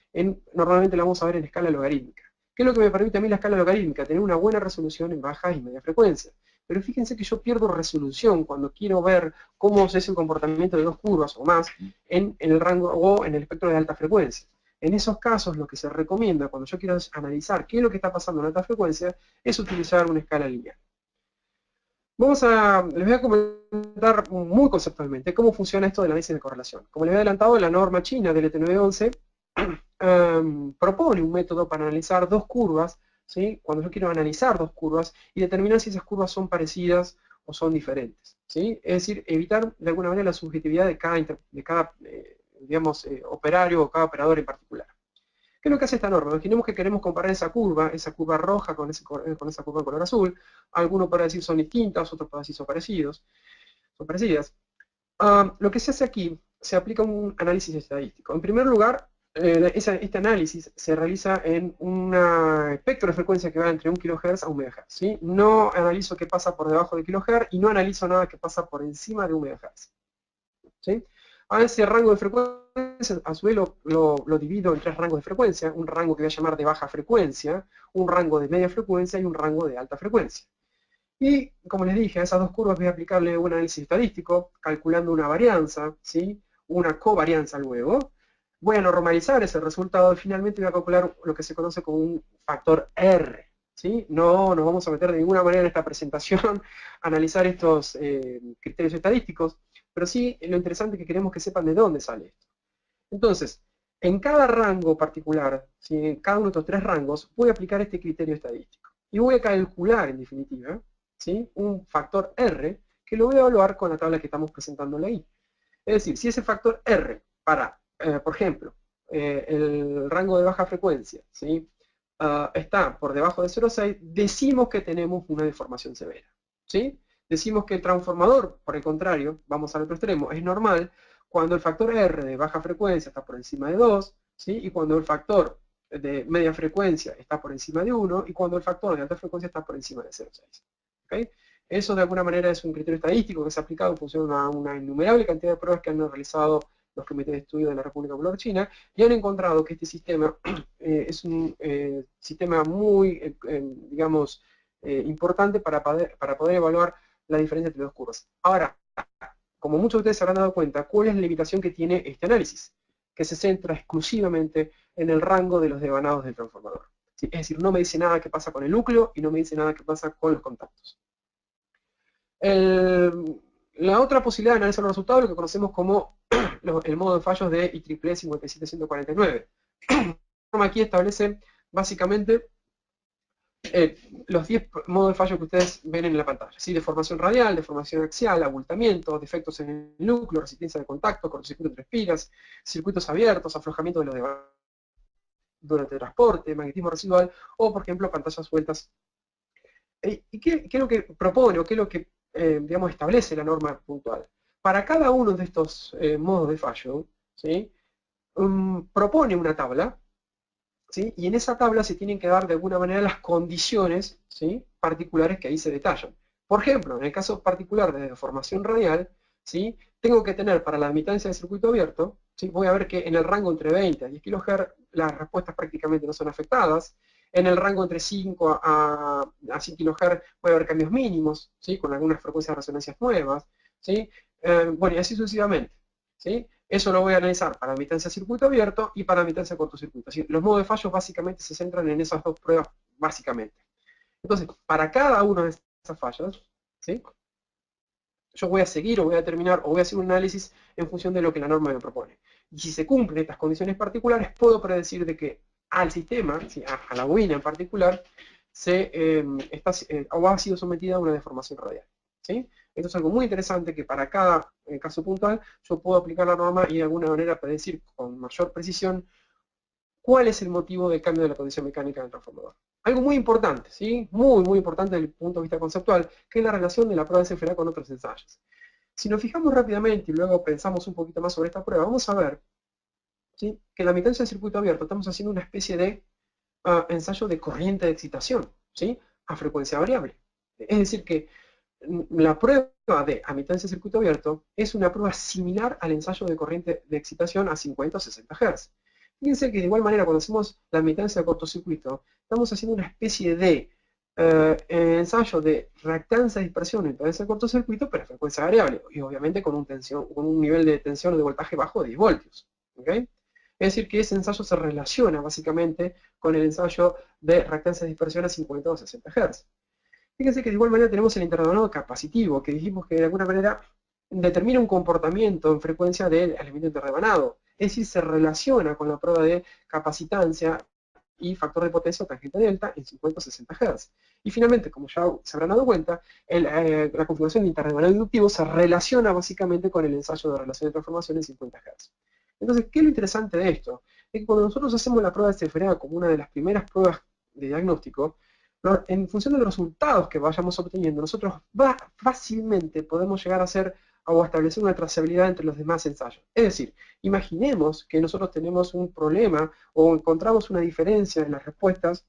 [SPEAKER 2] normalmente la vamos a ver en escala logarítmica. ¿Qué es lo que me permite a mí la escala logarítmica? Tener una buena resolución en bajas y media frecuencia. Pero fíjense que yo pierdo resolución cuando quiero ver cómo es el comportamiento de dos curvas o más en el rango o en el espectro de alta frecuencia. En esos casos, lo que se recomienda cuando yo quiero analizar qué es lo que está pasando en alta frecuencia es utilizar una escala lineal. Les voy a comentar muy conceptualmente cómo funciona esto del análisis de correlación. Como les había adelantado, la norma china del ET911 propone un método para analizar dos curvas, ¿sí? Cuando yo quiero analizar dos curvas y determinar si esas curvas son parecidas o son diferentes, ¿sí? Es decir, evitar de alguna manera la subjetividad de cada operario o cada operador en particular. ¿Qué es lo que hace esta norma? Imaginemos que queremos comparar esa curva roja con esa curva en color azul. Algunos para decir son distintas, otros para decir son parecidas. Lo que se hace aquí, se aplica un análisis estadístico. En primer lugar, este análisis se realiza en un espectro de frecuencia que va entre 1 kHz a 1 MHz. ¿sí? No analizo qué pasa por debajo de kHz y no analizo nada que pasa por encima de 1 MHz. ¿Sí? A ese rango de frecuencia, a su vez lo divido en tres rangos de frecuencia, un rango que voy a llamar de baja frecuencia, un rango de media frecuencia y un rango de alta frecuencia. Y, como les dije, a esas dos curvas voy a aplicarle un análisis estadístico, calculando una varianza, ¿sí? Una covarianza luego. Voy a normalizar ese resultado y finalmente voy a calcular lo que se conoce como un factor R. ¿sí? No nos vamos a meter de ninguna manera en esta presentación a analizar estos criterios estadísticos, pero sí lo interesante es que queremos que sepan de dónde sale esto. Entonces, en cada rango particular, ¿sí? En cada uno de estos tres rangos, voy a aplicar este criterio estadístico. Y voy a calcular, en definitiva, ¿sí? Un factor R que lo voy a evaluar con la tabla que estamos presentándole ahí. Es decir, si ese factor R para, por ejemplo, el rango de baja frecuencia, ¿sí? Está por debajo de 0,6, decimos que tenemos una deformación severa. ¿sí? Decimos que el transformador, por el contrario, vamos al otro extremo, es normal cuando el factor R de baja frecuencia está por encima de 2, ¿sí? Y cuando el factor de media frecuencia está por encima de 1, y cuando el factor de alta frecuencia está por encima de 0,6. ¿okay? Eso de alguna manera es un criterio estadístico que se ha aplicado en función a una innumerable cantidad de pruebas que han realizado los comités de estudio de la República Popular China, y han encontrado que este sistema es un sistema muy, digamos, importante para poder evaluar la diferencia entre dos curvas. Ahora, como muchos de ustedes se habrán dado cuenta, ¿cuál es la limitación que tiene este análisis? Que se centra exclusivamente en el rango de los devanados del transformador. ¿Sí? Es decir, no me dice nada qué pasa con el núcleo y no me dice nada qué pasa con los contactos. La otra posibilidad de analizar los resultados es lo que conocemos como el modo de fallos de IEEE 57149. Aquí establece básicamente los 10 modos de fallo que ustedes ven en la pantalla, ¿sí? Deformación radial, deformación axial, abultamiento, defectos en el núcleo, resistencia de contacto, cortocircuito entre espiras, circuitos abiertos, aflojamiento de los devanados durante el transporte, magnetismo residual, o por ejemplo pantallas sueltas. ¿Y qué es lo que propone, o qué es lo que digamos, establece la norma puntual? Para cada uno de estos modos de fallo, ¿sí? Propone una tabla, ¿sí? Y en esa tabla se tienen que dar de alguna manera las condiciones, ¿sí? Particulares que ahí se detallan. Por ejemplo, en el caso particular de deformación radial, ¿sí? Tengo que tener para la admitancia de circuito abierto, ¿sí? Voy a ver que en el rango entre 20 a 10 kHz las respuestas prácticamente no son afectadas. En el rango entre 5 a 100 kHz puede haber cambios mínimos, ¿sí? Con algunas frecuencias de resonancias nuevas, ¿sí? Bueno, y así sucesivamente, ¿sí? Eso lo voy a analizar para admitancia de circuito abierto y para admitancia de cortocircuito. ¿Sí? Los modos de fallos básicamente se centran en esas dos pruebas, básicamente. Entonces, para cada una de esas fallas, ¿sí? Yo voy a seguir o voy a determinar o voy a hacer un análisis en función de lo que la norma me propone. Y si se cumplen estas condiciones particulares, puedo predecir de que al sistema, ¿sí? a la bobina en particular, o ha sido sometida a una deformación radial. ¿Sí? Esto es algo muy interesante que para cada caso puntual yo puedo aplicar la norma y de alguna manera predecir con mayor precisión cuál es el motivo del cambio de la condición mecánica del transformador. Algo muy importante, ¿sí? Muy, muy importante desde el punto de vista conceptual, que es la relación de la prueba de CFRA con otros ensayos. Si nos fijamos rápidamente y luego pensamos un poquito más sobre esta prueba, vamos a ver, ¿sí? Que en la admitancia de circuito abierto estamos haciendo una especie de ensayo de corriente de excitación, ¿sí? A frecuencia variable. Es decir que la prueba de admitancia de circuito abierto es una prueba similar al ensayo de corriente de excitación a 50 o 60 Hz. Fíjense que de igual manera cuando hacemos la admitancia de cortocircuito, estamos haciendo una especie de ensayo de reactancia de dispersión en admitancia de cortocircuito, pero a frecuencia variable, y obviamente con un nivel de tensión o de voltaje bajo de 10 voltios. ¿Okay? Es decir, que ese ensayo se relaciona básicamente con el ensayo de reactancia de dispersión a 50 o 60 Hz. Fíjense que de igual manera tenemos el interdevanado capacitivo, que dijimos que de alguna manera determina un comportamiento en frecuencia del elemento interdevanado. Es decir, se relaciona con la prueba de capacitancia y factor de potencia o tangente delta en 50 o 60 Hz. Y finalmente, como ya se habrán dado cuenta, la configuración de interdevanado inductivo se relaciona básicamente con el ensayo de relación de transformación en 50 Hz. Entonces, ¿qué es lo interesante de esto? Es que cuando nosotros hacemos la prueba de CFRA como una de las primeras pruebas de diagnóstico, en función de los resultados que vayamos obteniendo, nosotros fácilmente podemos llegar a hacer o a establecer una trazabilidad entre los demás ensayos. Es decir, imaginemos que nosotros tenemos un problema o encontramos una diferencia en las respuestas,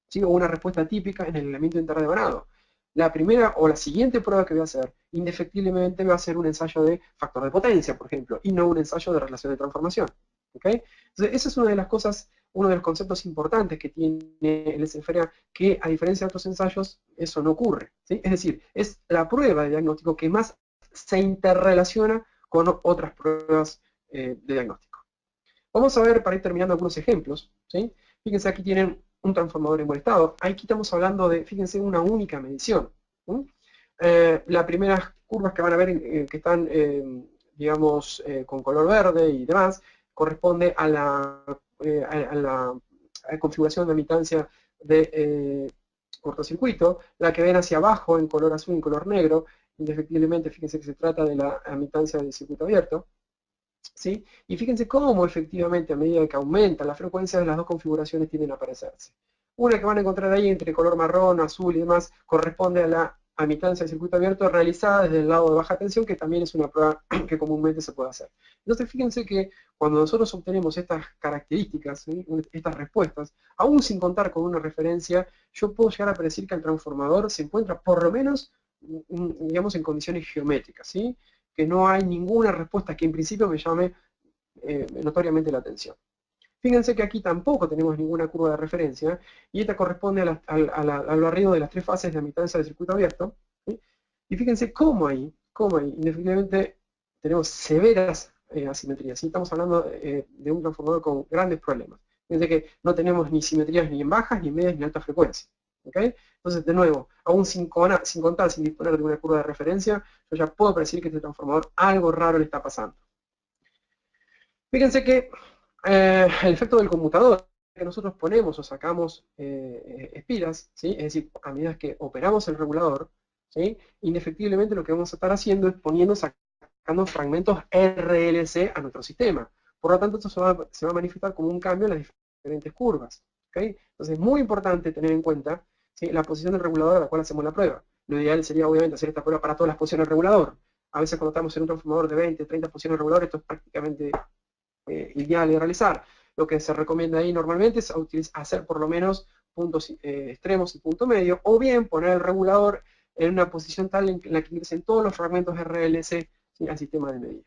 [SPEAKER 2] ¿sí? O una respuesta típica en el elemento interdevanado. La primera o la siguiente prueba que voy a hacer, indefectiblemente va a ser un ensayo de factor de potencia, por ejemplo, y no un ensayo de relación de transformación. ¿Okay? Entonces, esa es una de las cosas, uno de los conceptos importantes que tiene el SFRA, que a diferencia de otros ensayos, eso no ocurre. ¿Sí? Es decir, es la prueba de diagnóstico que más se interrelaciona con otras pruebas de diagnóstico. Vamos a ver, para ir terminando, algunos ejemplos. ¿Sí? Fíjense, aquí tienen un transformador en buen estado. Aquí estamos hablando de, fíjense, una única medición. Las primeras curvas que van a ver, que están, digamos, con color verde y demás, corresponde a la configuración de admitancia de cortocircuito. La que ven hacia abajo en color azul y en color negro, indefectiblemente, fíjense que se trata de la admitancia del circuito abierto. ¿Sí? Y fíjense cómo efectivamente a medida que aumenta la frecuencia de las dos configuraciones tienden a aparecerse. Una que van a encontrar ahí entre color marrón, azul y demás corresponde a la admitancia del circuito abierto realizada desde el lado de baja tensión, que también es una prueba que comúnmente se puede hacer. Entonces fíjense que cuando nosotros obtenemos estas características, ¿sí? Estas respuestas, aún sin contar con una referencia, yo puedo llegar a predecir que el transformador se encuentra por lo menos, digamos, en condiciones geométricas, ¿sí? Que no hay ninguna respuesta que en principio me llame notoriamente la tensión. Fíjense que aquí tampoco tenemos ninguna curva de referencia, y esta corresponde al barrido de las tres fases de admitancia del circuito abierto, ¿sí? Y fíjense cómo ahí, indefectiblemente tenemos severas asimetrías, ¿sí? Estamos hablando de un transformador con grandes problemas. Fíjense que no tenemos ni simetrías ni en bajas, ni en medias, ni en altas frecuencias. ¿Okay? Entonces, de nuevo, aún sin contar, sin disponer de una curva de referencia, yo ya puedo predecir que este transformador algo raro le está pasando. Fíjense que el efecto del conmutador, que nosotros ponemos o sacamos espiras, ¿sí? Es decir, a medida que operamos el regulador, ¿sí? Indefectiblemente lo que vamos a estar haciendo es sacando fragmentos RLC a nuestro sistema. Por lo tanto, esto se va a manifestar como un cambio en las diferentes curvas. ¿Okay? Entonces, es muy importante tener en cuenta, ¿sí? La posición del regulador a la cual hacemos la prueba. Lo ideal sería, obviamente, hacer esta prueba para todas las posiciones del regulador. A veces cuando estamos en un transformador de 20, 30 posiciones regulador, esto es prácticamente ideal de realizar. Lo que se recomienda ahí normalmente es hacer por lo menos puntos extremos y punto medio, o bien poner el regulador en una posición tal en la que ingresen todos los fragmentos RLC, ¿sí? Al sistema de medida.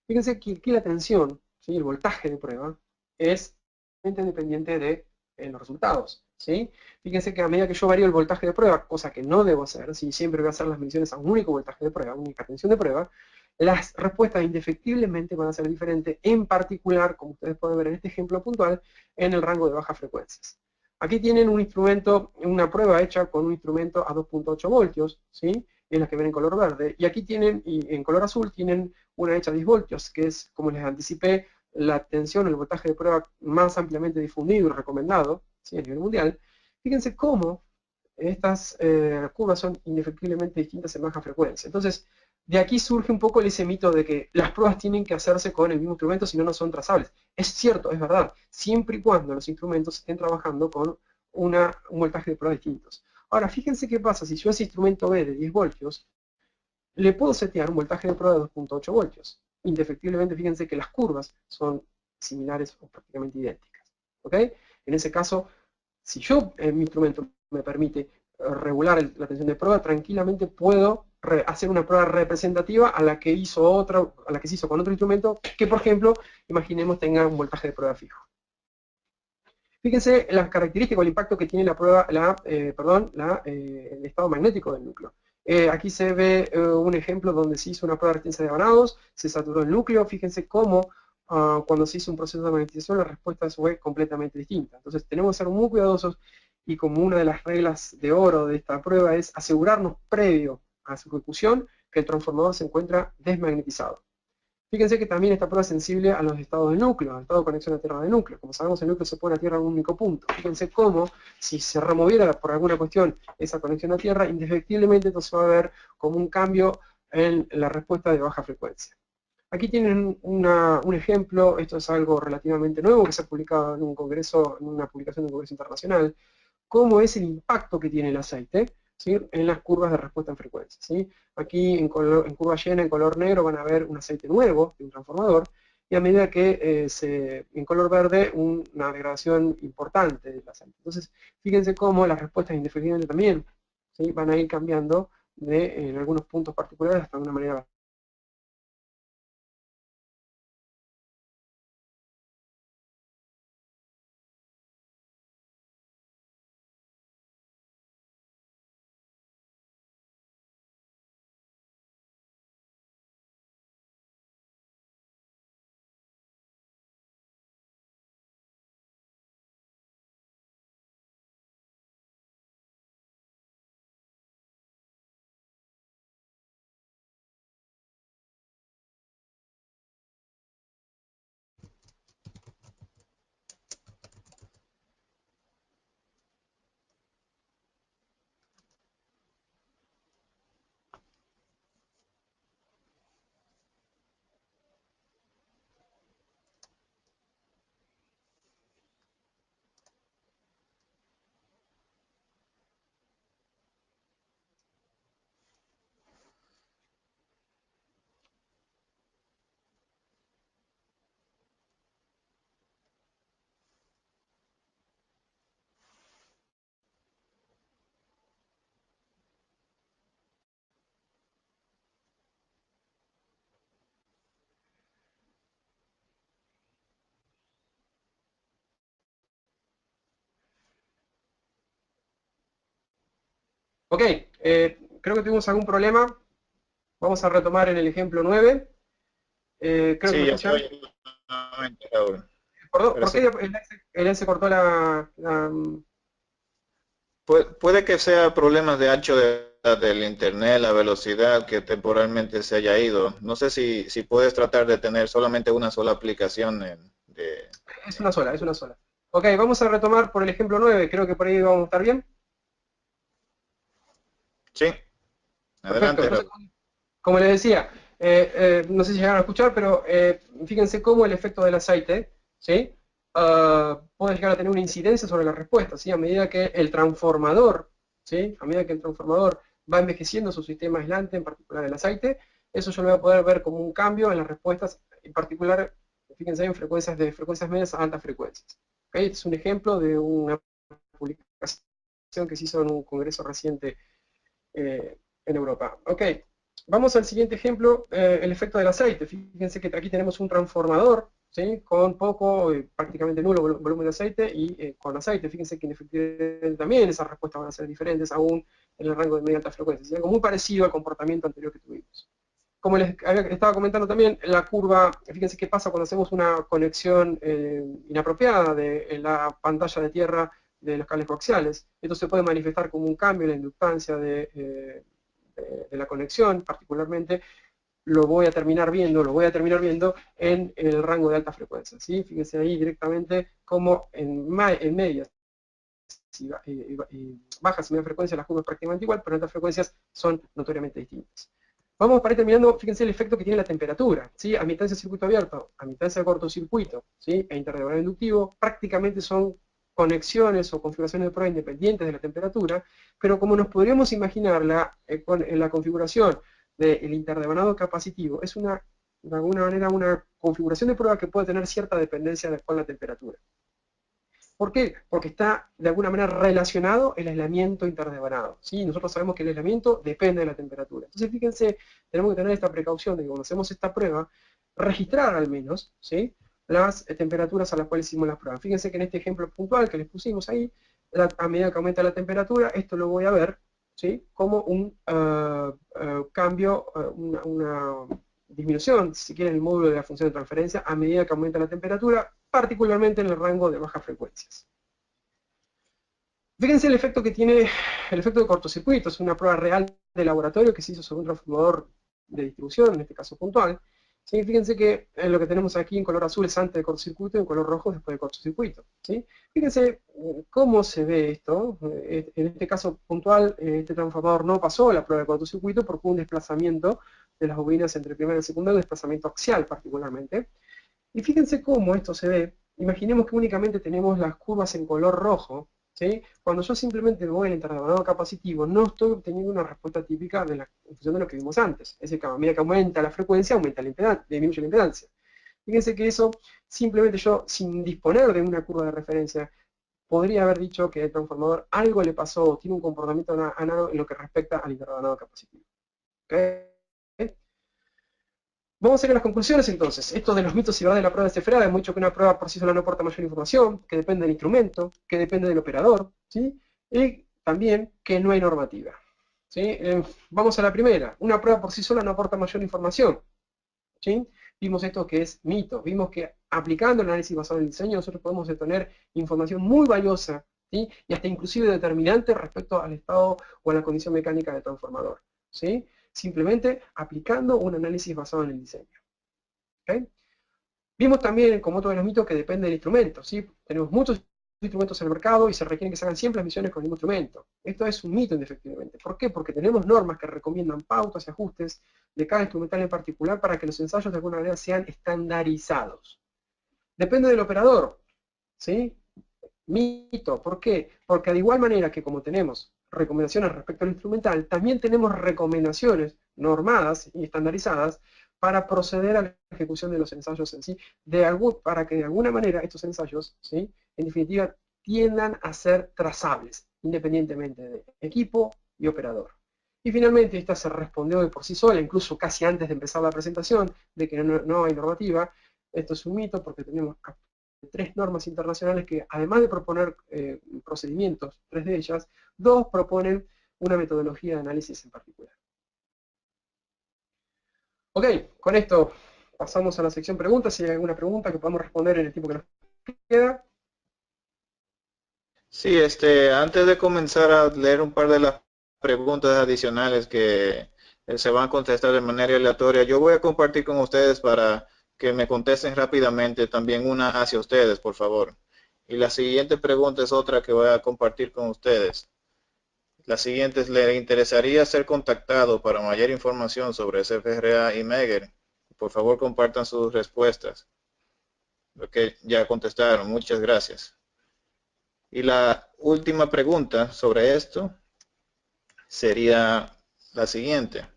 [SPEAKER 2] Fíjense que aquí la tensión, ¿sí? El voltaje de prueba, es independiente de los resultados. ¿Sí? Fíjense que a medida que yo varío el voltaje de prueba, cosa que no debo hacer, si siempre voy a hacer las mediciones a un único voltaje de prueba, única tensión de prueba, las respuestas indefectiblemente van a ser diferentes, en particular, como ustedes pueden ver en este ejemplo puntual, en el rango de bajas frecuencias. Aquí tienen un instrumento, una prueba hecha con un instrumento a 2.8 voltios, ¿sí? En las que ven en color verde, y aquí tienen, y en color azul, tienen una hecha a 10 voltios, que es, como les anticipé, la tensión, el voltaje de prueba más ampliamente difundido y recomendado, ¿sí? A nivel mundial. Fíjense cómo estas curvas son indefectiblemente distintas en baja frecuencia. Entonces, de aquí surge un poco ese mito de que las pruebas tienen que hacerse con el mismo instrumento, si no, no son trazables. Es cierto, es verdad, siempre y cuando los instrumentos estén trabajando con un voltaje de prueba distintos. Ahora, fíjense qué pasa si yo ese instrumento B de 10 voltios, le puedo setear un voltaje de prueba de 2.8 voltios. Indefectiblemente, fíjense que las curvas son similares o prácticamente idénticas. ¿Ok? En ese caso, si yo, mi instrumento me permite regular la tensión de prueba, tranquilamente puedo hacer una prueba representativa a la que se hizo con otro instrumento, que por ejemplo, imaginemos tenga un voltaje de prueba fijo. Fíjense las características o el impacto que tiene la prueba, el estado magnético del núcleo. Aquí se ve un ejemplo donde se hizo una prueba de resistencia de vanados, se saturó el núcleo. Fíjense cómo cuando se hizo un proceso de magnetización la respuesta fue completamente distinta. Entonces tenemos que ser muy cuidadosos, y como una de las reglas de oro de esta prueba es asegurarnos previo a su ejecución que el transformador se encuentra desmagnetizado. Fíjense que también esta prueba es sensible a los estados del núcleo, al estado de conexión a tierra de núcleo. Como sabemos, el núcleo se pone a tierra en un único punto. Fíjense cómo, si se removiera por alguna cuestión esa conexión a tierra, indefectiblemente esto se va a ver como un cambio en la respuesta de baja frecuencia. Aquí tienen un ejemplo. Esto es algo relativamente nuevo que se ha publicado en un congreso, en una publicación de un congreso internacional. Cómo es el impacto que tiene el aceite, ¿sí? En las curvas de respuesta en frecuencia. ¿Sí? Aquí en curva llena, en color negro, van a ver un aceite nuevo de un transformador, y a medida que en color verde, una degradación importante del aceite. Entonces, fíjense cómo las respuestas indefectiblemente también, ¿sí? Van a ir cambiando en algunos puntos particulares hasta de una manera Ok, creo que tuvimos algún problema. Vamos a retomar en el ejemplo 9. Creo que me
[SPEAKER 1] Sí, ya
[SPEAKER 2] escuchan.
[SPEAKER 1] estoy nuevamente, Raúl.
[SPEAKER 2] ¿Por
[SPEAKER 1] Pero
[SPEAKER 2] qué
[SPEAKER 1] sí,
[SPEAKER 2] el se cortó
[SPEAKER 1] puede que sea problemas de ancho del internet, la velocidad que temporalmente se haya ido. No sé si puedes tratar de tener solamente una sola aplicación
[SPEAKER 2] Es una sola, es una sola. Ok, vamos a retomar por el ejemplo 9. Creo que por ahí vamos a estar bien.
[SPEAKER 1] Sí,
[SPEAKER 2] Perfecto.
[SPEAKER 1] adelante,
[SPEAKER 2] Entonces,
[SPEAKER 1] Raúl.
[SPEAKER 2] como les decía, no sé si llegaron a escuchar, pero fíjense cómo el efecto del aceite, ¿sí? Puede llegar a tener una incidencia sobre la respuesta, ¿sí? A medida que el transformador, ¿sí? A medida que el transformador va envejeciendo su sistema aislante, en particular el aceite, eso yo lo voy a poder ver como un cambio en las respuestas, en particular, fíjense, en frecuencias de frecuencias medias a altas frecuencias. ¿Okay? Este es un ejemplo de una publicación que se hizo en un congreso reciente en Europa. Ok, vamos al siguiente ejemplo, el efecto del aceite. Fíjense que aquí tenemos un transformador, ¿sí? Con poco, prácticamente nulo volumen de aceite y con aceite. Fíjense que efectivamente también esas respuestas van a ser diferentes aún en el rango de media alta frecuencia. Es algo muy parecido al comportamiento anterior que tuvimos. Como les estaba comentando también, la curva, fíjense qué pasa cuando hacemos una conexión inapropiada de la pantalla de tierra de los cables coaxiales. Esto se puede manifestar como un cambio en la inductancia de la conexión, particularmente lo voy a terminar viendo en el rango de alta frecuencia. ¿Sí? Fíjense ahí directamente como en medias y bajas y medias frecuencias las curvas prácticamente igual, pero en altas frecuencias son notoriamente distintas. Vamos para ir terminando, fíjense el efecto que tiene la temperatura, ¿sí? Admitancia de circuito abierto, admitancia de cortocircuito, ¿sí? E interdevanado inductivo, prácticamente son conexiones o configuraciones de prueba independientes de la temperatura, pero como nos podríamos imaginar en la configuración del interdevanado capacitivo, es de alguna manera una configuración de prueba que puede tener cierta dependencia con la temperatura. ¿Por qué? Porque está de alguna manera relacionado el aislamiento interdevanado. ¿Sí? Nosotros sabemos que el aislamiento depende de la temperatura. Entonces, fíjense, tenemos que tener esta precaución de que cuando hacemos esta prueba, registrar al menos, ¿sí? Las temperaturas a las cuales hicimos la prueba. Fíjense que en este ejemplo puntual que les pusimos ahí, a medida que aumenta la temperatura, esto lo voy a ver, ¿sí? Como un cambio, una disminución, si quieren, el módulo de la función de transferencia a medida que aumenta la temperatura, particularmente en el rango de bajas frecuencias. Fíjense el efecto que tiene el efecto de cortocircuito, es una prueba real de laboratorio que se hizo sobre un transformador de distribución, en este caso puntual. ¿Sí? Fíjense que lo que tenemos aquí en color azul es antes de cortocircuito y en color rojo después de cortocircuito. ¿Sí? Fíjense cómo se ve esto. En este caso puntual, este transformador no pasó la prueba de cortocircuito porque hubo un desplazamiento de las bobinas entre primera y secundaria, un desplazamiento axial particularmente. Y fíjense cómo esto se ve. Imaginemos que únicamente tenemos las curvas en color rojo. ¿Sí? Cuando yo simplemente me voy al interdevanado capacitivo, no estoy obteniendo una respuesta típica en función de lo que vimos antes. Es decir, que a medida que aumenta la frecuencia, aumenta la impedancia, disminuye la impedancia. Fíjense que eso, simplemente yo, sin disponer de una curva de referencia, podría haber dicho que el transformador algo le pasó o tiene un comportamiento análogo en lo que respecta al interdevanado capacitivo. ¿Okay? Vamos a ir a las conclusiones entonces. Esto de los mitos y verdades de la prueba de cifrada, hemos dicho que una prueba por sí sola no aporta mayor información, que depende del instrumento, que depende del operador, ¿sí? Y también que no hay normativa. ¿Sí? Vamos a la primera. Una prueba por sí sola no aporta mayor información. ¿Sí? Vimos esto que es mito. Vimos que aplicando el análisis basado en el diseño nosotros podemos obtener información muy valiosa, ¿sí? Y hasta inclusive determinante respecto al estado o a la condición mecánica del transformador. ¿Sí? Simplemente aplicando un análisis basado en el diseño. ¿Okay? Vimos también, como otro de los mitos, que depende del instrumento. ¿Sí? Tenemos muchos instrumentos en el mercado y se requieren que se hagan siempre las misiones con el mismo instrumento. Esto es un mito, indefectiblemente. ¿Por qué? Porque tenemos normas que recomiendan pautas y ajustes de cada instrumental en particular para que los ensayos de alguna manera sean estandarizados. Depende del operador. ¿Sí? Mito. ¿Por qué? Porque de igual manera que como tenemos recomendaciones respecto al instrumental, también tenemos recomendaciones normadas y estandarizadas para proceder a la ejecución de los ensayos en sí, para que de alguna manera estos ensayos, ¿sí? En definitiva, tiendan a ser trazables, independientemente de equipo y operador. Y finalmente, esta se respondió de por sí sola, incluso casi antes de empezar la presentación, de que no hay normativa. Esto es un mito porque tenemos 3 normas internacionales que, además de proponer procedimientos, 3 de ellas, 2 proponen una metodología de análisis en particular. Ok, con esto pasamos a la sección preguntas. Si hay alguna pregunta que podamos responder en el tiempo que nos queda.
[SPEAKER 1] Sí, antes de comenzar a leer un par de las preguntas adicionales que se van a contestar de manera aleatoria, yo voy a compartir con ustedes para que me contesten rápidamente también una hacia ustedes, por favor. Y la siguiente pregunta es otra que voy a compartir con ustedes. La siguiente es, ¿le interesaría ser contactado para mayor información sobre SFRA y Megger? Por favor, compartan sus respuestas. Lo que ya contestaron, muchas gracias. Y la última pregunta sobre esto sería la siguiente.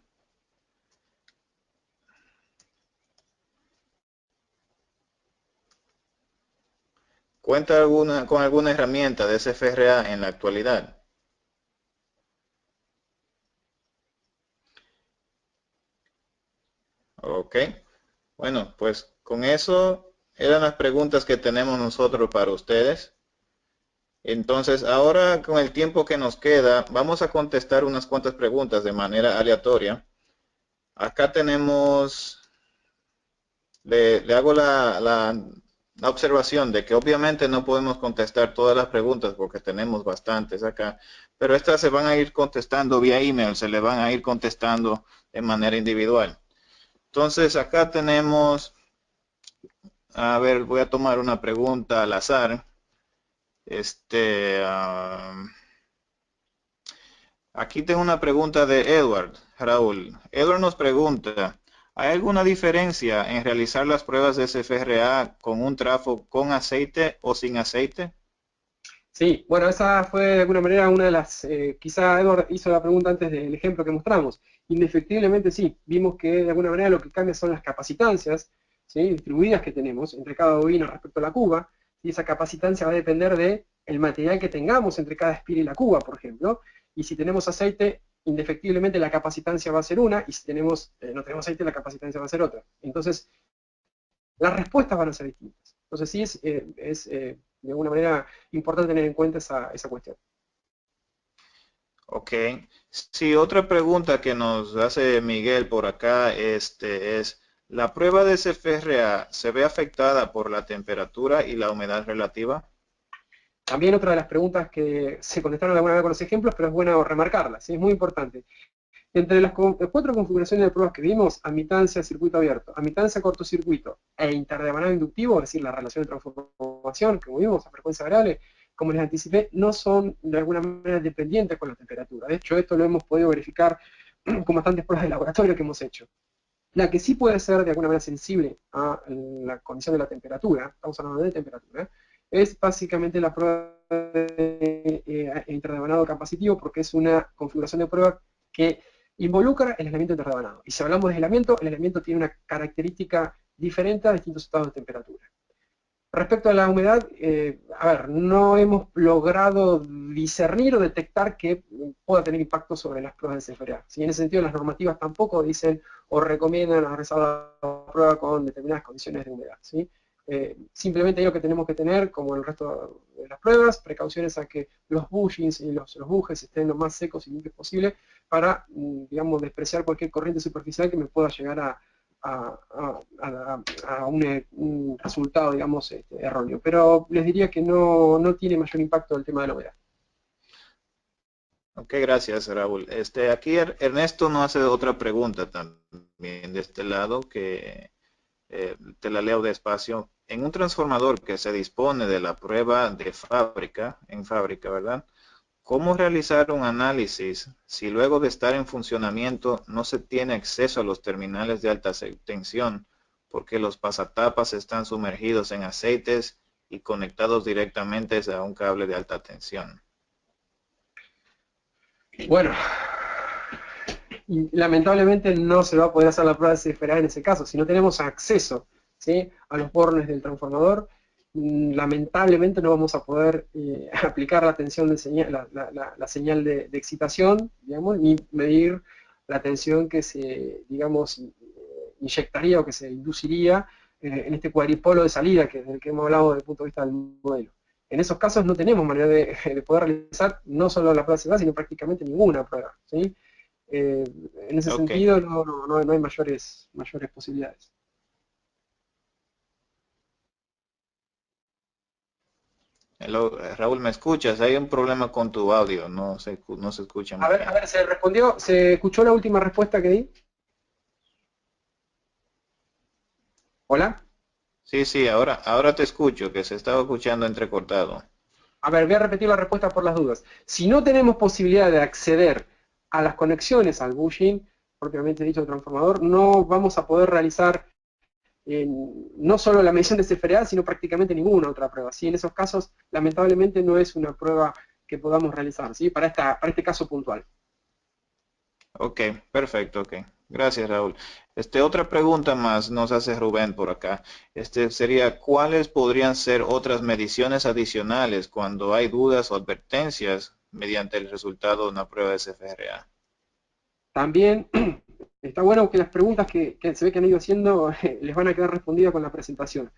[SPEAKER 1] ¿Cuenta con alguna herramienta de SFRA en la actualidad? Ok. Bueno, pues con eso eran las preguntas que tenemos nosotros para ustedes. Entonces, ahora con el tiempo que nos queda, vamos a contestar unas cuantas preguntas de manera aleatoria. Acá tenemos, le hago la observación de que obviamente no podemos contestar todas las preguntas porque tenemos bastantes acá, pero estas se van a ir contestando vía email, se le van a ir contestando de manera individual. Entonces, acá tenemos, a ver, voy a tomar una pregunta al azar. Aquí tengo una pregunta de Edward, Raúl. Edward nos pregunta, ¿hay alguna diferencia en realizar las pruebas de SFRA con un trafo con aceite o sin aceite?
[SPEAKER 2] Sí, bueno, esa fue de alguna manera una de las, quizá Edward hizo la pregunta antes del ejemplo que mostramos. Indefectiblemente sí, vimos que de alguna manera lo que cambia son las capacitancias, ¿sí?, distribuidas que tenemos entre cada bobina respecto a la cuba, y esa capacitancia va a depender del material que tengamos entre cada espira y la cuba, por ejemplo, y si tenemos aceite, indefectiblemente la capacitancia va a ser una, y si tenemos, no tenemos aceite, la capacitancia va a ser otra. Entonces, las respuestas van a ser distintas. Entonces sí es de alguna manera importante tener en cuenta esa cuestión.
[SPEAKER 1] Ok. Sí, otra pregunta que nos hace Miguel por acá es, ¿la prueba de SFRA se ve afectada por la temperatura y la humedad relativa?
[SPEAKER 2] También otra de las preguntas que se contestaron alguna vez con los ejemplos, pero es bueno remarcarlas, ¿sí? Es muy importante. Entre las 4 configuraciones de pruebas que vimos, admitancia, circuito abierto, admitancia, cortocircuito e interdevanado inductivo, es decir, la relación de transformación que vimos a frecuencia variable, como les anticipé, no son de alguna manera dependientes con la temperatura. De hecho, esto lo hemos podido verificar con bastantes pruebas de laboratorio que hemos hecho. La que sí puede ser de alguna manera sensible a la condición de la temperatura, estamos hablando de temperatura, es básicamente la prueba de interdevanado capacitivo, porque es una configuración de prueba que involucra el aislamiento interdevanado. Y si hablamos de aislamiento, el aislamiento tiene una característica diferente a distintos estados de temperatura. Respecto a la humedad, a ver, no hemos logrado discernir o detectar que pueda tener impacto sobre las pruebas de SFRA. Si en ese sentido las normativas tampoco dicen o recomiendan realizar la prueba con determinadas condiciones de humedad, ¿sí? Simplemente lo que tenemos que tener, como el resto de las pruebas, precauciones a que los bushings y los bujes estén lo más secos y limpios posible para, digamos, despreciar cualquier corriente superficial que me pueda llegar a un resultado, digamos, erróneo. Pero les diría que no tiene mayor impacto el tema de la humedad.
[SPEAKER 1] Ok, gracias, Raúl. Aquí Ernesto nos hace otra pregunta también de este lado que te la leo despacio. En un transformador que se dispone de la prueba de fábrica, en fábrica, ¿verdad? ¿Cómo realizar un análisis si luego de estar en funcionamiento no se tiene acceso a los terminales de alta tensión porque los pasatapas están sumergidos en aceites y conectados directamente a un cable de alta tensión?
[SPEAKER 2] Bueno, y lamentablemente no se va a poder hacer la prueba de SFRA en ese caso. Si no tenemos acceso, ¿sí?, a los bornes del transformador, lamentablemente no vamos a poder aplicar la tensión de señal, la señal de excitación, digamos, ni medir la tensión que se, digamos, inyectaría o que se induciría en este cuadripolo de salida del que hemos hablado desde el punto de vista del modelo. En esos casos no tenemos manera de poder realizar no solo la prueba de seguridad, sino prácticamente ninguna prueba, ¿sí? En ese
[SPEAKER 1] Ok.
[SPEAKER 2] sentido no hay mayores posibilidades.
[SPEAKER 1] Hello, Raúl, ¿me escuchas? Hay un problema con tu audio, no se escucha muy
[SPEAKER 2] A
[SPEAKER 1] bien.
[SPEAKER 2] ver, ¿se escuchó la última respuesta que di? ¿Hola?
[SPEAKER 1] Sí, sí, ahora te escucho, que se estaba escuchando entrecortado.
[SPEAKER 2] A ver, voy a repetir la respuesta por las dudas. Si no tenemos posibilidad de acceder a las conexiones al bushing, propiamente dicho el transformador, no vamos a poder realizar no solo la medición de CFRA, sino prácticamente ninguna otra prueba. ¿Sí? En esos casos, lamentablemente, no es una prueba que podamos realizar, ¿sí? Para este caso puntual.
[SPEAKER 1] Ok, perfecto, ok. Gracias, Raúl. Otra pregunta más nos hace Rubén por acá. Sería, ¿cuáles podrían ser otras mediciones adicionales cuando hay dudas o advertencias mediante el resultado de una prueba de CFRA?
[SPEAKER 2] También está bueno que las preguntas que se ve que han ido haciendo les van a quedar respondidas con la presentación.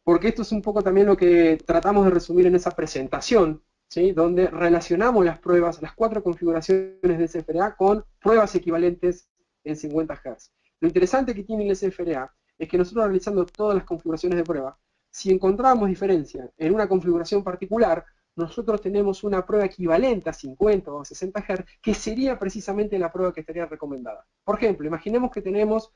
[SPEAKER 2] Porque esto es un poco también lo que tratamos de resumir en esa presentación, ¿sí? Donde relacionamos las pruebas, las 4 configuraciones de SFRA con pruebas equivalentes en 50 Hz. Lo interesante que tiene el SFRA es que nosotros realizando todas las configuraciones de prueba, si encontramos diferencia en una configuración particular, nosotros tenemos una prueba equivalente a 50 o 60 Hz, que sería precisamente la prueba que estaría recomendada. Por ejemplo, imaginemos que tenemos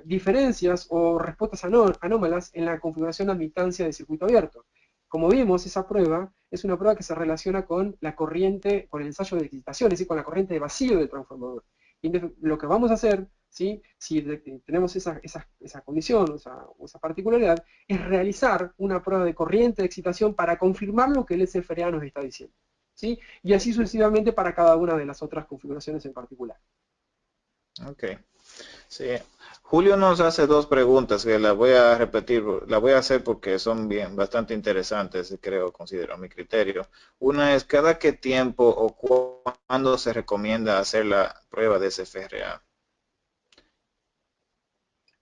[SPEAKER 2] diferencias o respuestas anómalas en la configuración de admitancia de circuito abierto. Como vimos, esa prueba es una prueba que se relaciona con la corriente, con el ensayo de excitación, es decir, con la corriente de vacío del transformador. Y lo que vamos a hacer, ¿sí? Si tenemos esa condición o esa particularidad, es realizar una prueba de corriente de excitación para confirmar lo que el SFRA nos está diciendo, ¿sí? Y así sucesivamente para cada una de las otras configuraciones en particular.
[SPEAKER 1] Ok, sí. Julio nos hace dos preguntas que las voy a repetir, las voy a hacer porque son bastante interesantes, creo, considero a mi criterio. Una es, ¿cada qué tiempo o cuándo se recomienda hacer la prueba de SFRA?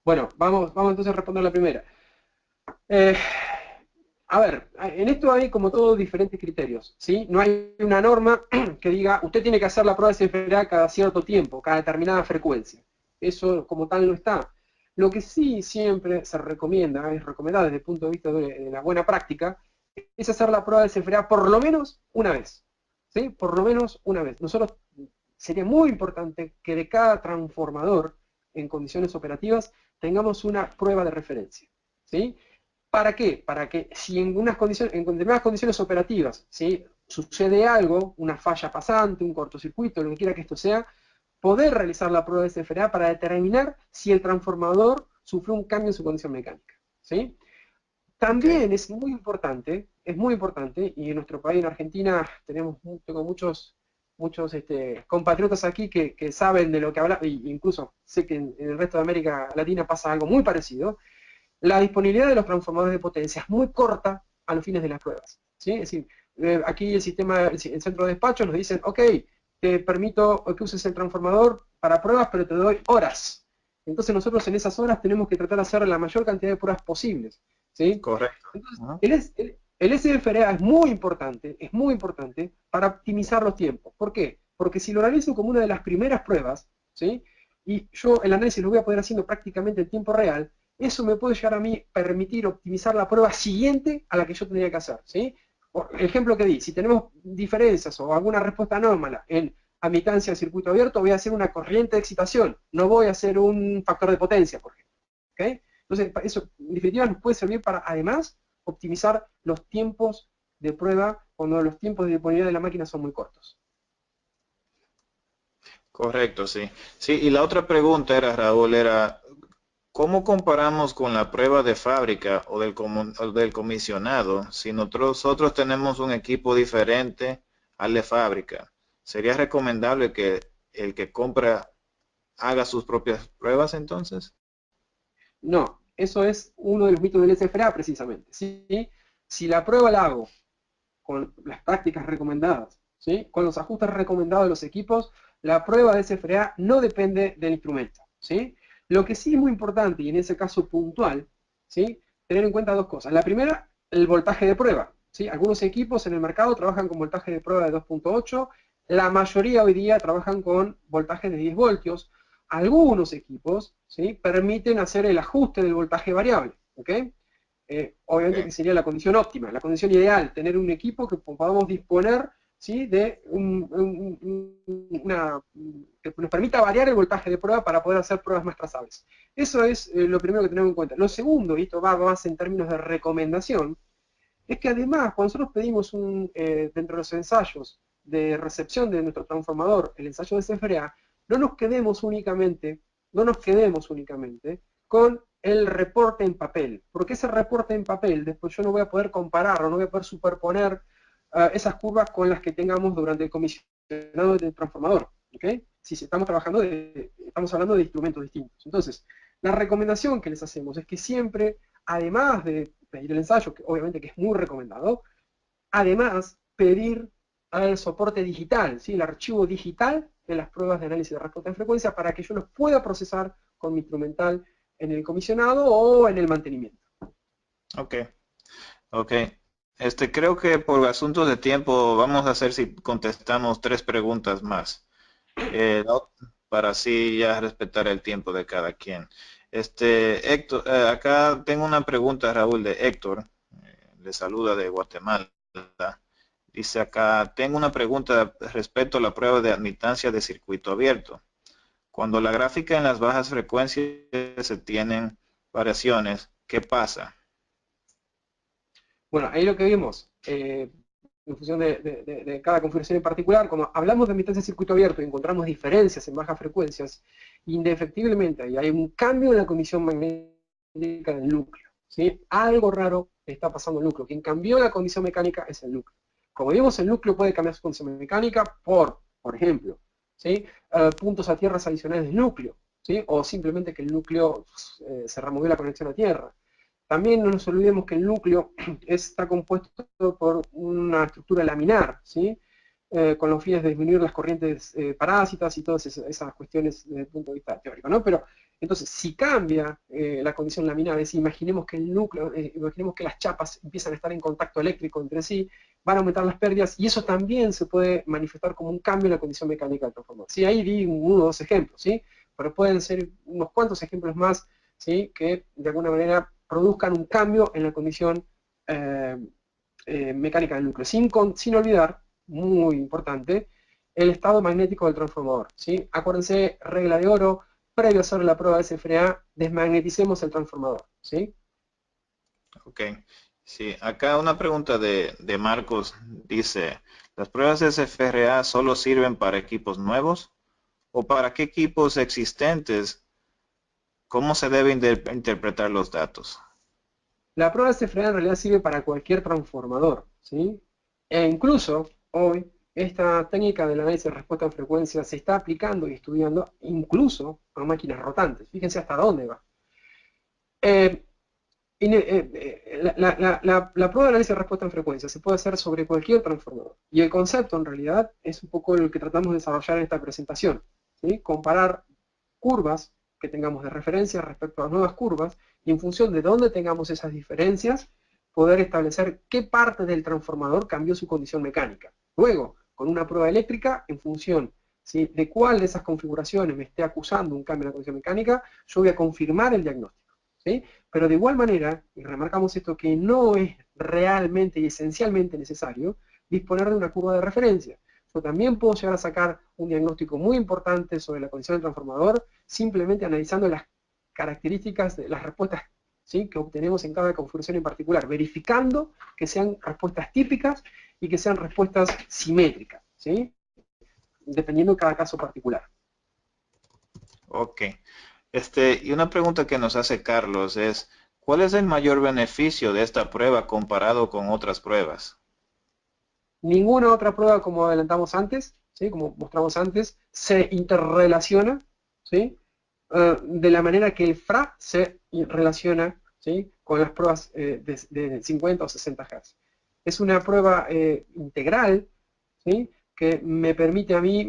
[SPEAKER 2] Bueno, vamos entonces a responder la primera. Eh, a ver, en esto hay como todos diferentes criterios, ¿sí? No hay una norma que diga, usted tiene que hacer la prueba de CFRA cada cierto tiempo, cada determinada frecuencia. Eso como tal no está. Lo que sí siempre se recomienda, es recomendado desde el punto de vista de la buena práctica, es hacer la prueba de CFRA por lo menos una vez, ¿sí? Por lo menos una vez. Nosotros sería muy importante que de cada transformador en condiciones operativas tengamos una prueba de referencia, ¿sí? ¿Para qué? Para que si en determinadas condiciones operativas, ¿sí? Sucede algo, una falla pasante, un cortocircuito, lo que quiera que esto sea, poder realizar la prueba de CFRA para determinar si el transformador sufrió un cambio en su condición mecánica, ¿sí?
[SPEAKER 1] Ok,
[SPEAKER 2] También es muy importante, y en nuestro país, en Argentina, tengo muchos compatriotas aquí que saben de lo que habla, e incluso sé que en el resto de América Latina pasa algo muy parecido. La disponibilidad de los transformadores de potencia es muy corta a los fines de las pruebas, ¿sí? Es decir, aquí el centro de despacho nos dicen, ok, te permito que uses el transformador para pruebas, pero te doy horas. Entonces nosotros en esas horas tenemos que tratar de hacer la mayor cantidad de pruebas posibles, ¿sí?
[SPEAKER 1] correcto.
[SPEAKER 2] Entonces,
[SPEAKER 1] Ajá.
[SPEAKER 2] el SFRA es muy importante para optimizar los tiempos. ¿Por qué? Porque si lo realizo como una de las primeras pruebas, ¿sí? Y yo el análisis lo voy a poder haciendo prácticamente en tiempo real, eso me puede llegar a mí permitir optimizar la prueba siguiente a la que yo tendría que hacer, ¿sí? El ejemplo que di, si tenemos diferencias o alguna respuesta anómala en admitancia de circuito abierto, voy a hacer una corriente de excitación, no voy a hacer un factor de potencia, por ejemplo, ¿okay? Entonces, eso en definitiva nos puede servir para, además, optimizar los tiempos de prueba cuando los tiempos de disponibilidad de la máquina son muy cortos.
[SPEAKER 1] Correcto, sí. Sí, y la otra pregunta era, Raúl, era, ¿cómo comparamos con la prueba de fábrica o del comisionado si nosotros tenemos un equipo diferente al de fábrica? ¿Sería recomendable que el que compra haga sus propias pruebas entonces?
[SPEAKER 2] No, eso es uno de los mitos del SFRA precisamente, ¿sí? Si la prueba la hago con las prácticas recomendadas, ¿sí? Con los ajustes recomendados de los equipos, la prueba de SFRA no depende del instrumento, ¿sí? Lo que sí es muy importante, y en ese caso puntual, ¿sí? Tener en cuenta dos cosas. La primera, el voltaje de prueba, ¿sí? Algunos equipos en el mercado trabajan con voltaje de prueba de 2.8, la mayoría hoy día trabajan con voltaje de 10 voltios. Algunos equipos, ¿sí?, permiten hacer el ajuste del voltaje variable, ¿ok? Obviamente que sería la condición óptima, la condición ideal, tener un equipo que podamos disponer, ¿sí?, de que nos permita variar el voltaje de prueba para poder hacer pruebas más trazables. Eso es lo primero que tenemos en cuenta. Lo segundo, y esto va más en términos de recomendación, es que además, cuando nosotros pedimos dentro de los ensayos de recepción de nuestro transformador, el ensayo de CFRA, no nos quedemos únicamente con el reporte en papel, porque ese reporte en papel, después yo no voy a poder comparar o no voy a poder superponer esas curvas con las que tengamos durante el comisionado del transformador, ¿ok? Si estamos estamos hablando de instrumentos distintos. Entonces, la recomendación que les hacemos es que siempre, además de pedir el ensayo, que obviamente que es muy recomendado, además pedir el soporte digital, ¿sí?, el archivo digital de las pruebas de análisis de respuesta en frecuencia para que yo los pueda procesar con mi instrumental en el comisionado o en el mantenimiento.
[SPEAKER 1] Ok, ok. Creo que por asuntos de tiempo vamos a hacer si contestamos 3 preguntas más. Para así ya respetar el tiempo de cada quien. Héctor, acá tengo una pregunta, Raúl, de Héctor. Le saluda de Guatemala. Dice acá, tengo una pregunta respecto a la prueba de admitancia de circuito abierto. Cuando la gráfica en las bajas frecuencias se tienen variaciones, ¿qué pasa?
[SPEAKER 2] Bueno, ahí lo que vimos, en función de cada configuración en particular, cuando hablamos de admitancia de circuito abierto y encontramos diferencias en bajas frecuencias, indefectiblemente ahí hay un cambio en la condición magnética del núcleo, ¿sí? Algo raro está pasando en el núcleo. Quien cambió la condición mecánica es el núcleo. Como vimos, el núcleo puede cambiar su condición mecánica por ejemplo, ¿sí?, puntos a tierras adicionales del núcleo, ¿sí?, o simplemente que el núcleo se removió la conexión a tierra. También no nos olvidemos que el núcleo está compuesto por una estructura laminar, ¿sí?, con los fines de disminuir las corrientes parásitas y todas esas cuestiones desde el punto de vista teórico, ¿no? Pero entonces, si cambia la condición laminar, es decir, imaginemos que el núcleo, imaginemos que las chapas empiezan a estar en contacto eléctrico entre sí, van a aumentar las pérdidas y eso también se puede manifestar como un cambio en la condición mecánica del transformador. Sí, ahí di uno o dos ejemplos, ¿sí?, pero pueden ser unos cuantos ejemplos más, ¿sí?, que de alguna manera produzcan un cambio en la condición mecánica del núcleo, sin olvidar, muy importante, el estado magnético del transformador, ¿sí? Acuérdense, regla de oro, previo a hacer la prueba de SFRA, desmagneticemos el transformador, ¿sí?
[SPEAKER 1] Ok. Sí, acá una pregunta de Marcos dice, ¿las pruebas de SFRA solo sirven para equipos nuevos? ¿O para qué equipos existentes? ¿Cómo se deben interpretar los datos?
[SPEAKER 2] La prueba de SFRA en realidad sirve para cualquier transformador, ¿sí? E incluso, hoy, esta técnica del análisis de respuesta en frecuencia se está aplicando y estudiando incluso a máquinas rotantes. Fíjense hasta dónde va. La prueba de análisis de respuesta en frecuencia se puede hacer sobre cualquier transformador. Y el concepto, en realidad, es un poco el que tratamos de desarrollar en esta presentación, ¿sí? Comparar curvas que tengamos de referencia respecto a nuevas curvas, y en función de dónde tengamos esas diferencias, poder establecer qué parte del transformador cambió su condición mecánica. Luego, con una prueba eléctrica, en función, ¿sí?, de cuál de esas configuraciones me esté acusando un cambio en la condición mecánica, yo voy a confirmar el diagnóstico, ¿sí? Pero de igual manera, y remarcamos esto, que no es realmente y esencialmente necesario disponer de una curva de referencia. Yo también puedo llegar a sacar un diagnóstico muy importante sobre la condición del transformador simplemente analizando las características de las respuestas, ¿sí?, que obtenemos en cada configuración en particular, verificando que sean respuestas típicas y que sean respuestas simétricas, ¿sí?, dependiendo de cada caso particular.
[SPEAKER 1] Ok. Y una pregunta que nos hace Carlos es, ¿cuál es el mayor beneficio de esta prueba comparado con otras pruebas?
[SPEAKER 2] Ninguna otra prueba, como adelantamos antes, ¿sí?, como mostramos antes, se interrelaciona, ¿sí?, de la manera que el FRA se relaciona, ¿sí?, con las pruebas de 50 o 60 Hz. Es una prueba integral, ¿sí?, que me permite a mí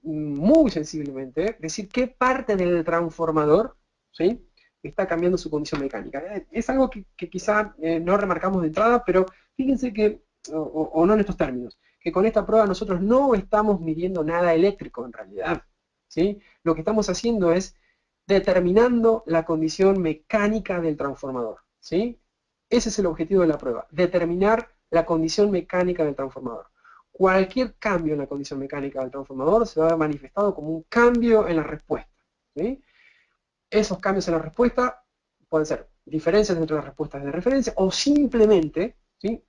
[SPEAKER 2] muy sensiblemente decir qué parte del transformador, ¿sí?, está cambiando su condición mecánica. Es algo que quizá no remarcamos de entrada, pero fíjense que o no en estos términos, que con esta prueba nosotros no estamos midiendo nada eléctrico en realidad, ¿sí? Lo que estamos haciendo es determinando la condición mecánica del transformador, ¿sí? Ese es el objetivo de la prueba, determinar la condición mecánica del transformador. Cualquier cambio en la condición mecánica del transformador se va a ver manifestado como un cambio en la respuesta, ¿sí? Esos cambios en la respuesta pueden ser diferencias entre las respuestas de referencia o simplemente, ¿sí?,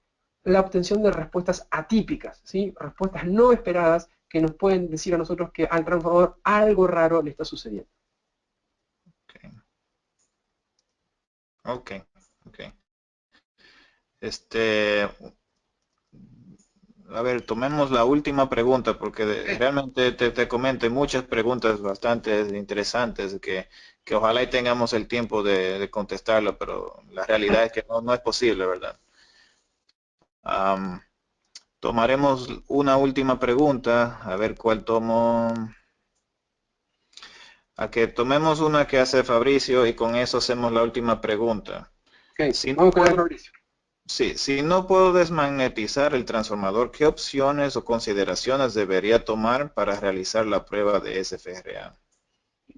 [SPEAKER 2] la obtención de respuestas atípicas, ¿sí?, respuestas no esperadas que nos pueden decir a nosotros que al transformador algo raro le está sucediendo.
[SPEAKER 1] Ok, ok. Este, a ver, tomemos la última pregunta porque realmente te comento, hay muchas preguntas bastante interesantes que ojalá y tengamos el tiempo de contestarlo, pero la realidad es que no es posible, ¿verdad? Am, tomaremos una última pregunta, a ver cuál tomo. A que tomemos una que hace Fabricio y con eso hacemos la última pregunta.
[SPEAKER 2] Ok,
[SPEAKER 1] Si no
[SPEAKER 2] vamos con la de
[SPEAKER 1] puedo,
[SPEAKER 2] Fabricio.
[SPEAKER 1] sí, si no puedo desmagnetizar el transformador, ¿qué opciones o consideraciones debería tomar para realizar la prueba de SFRA?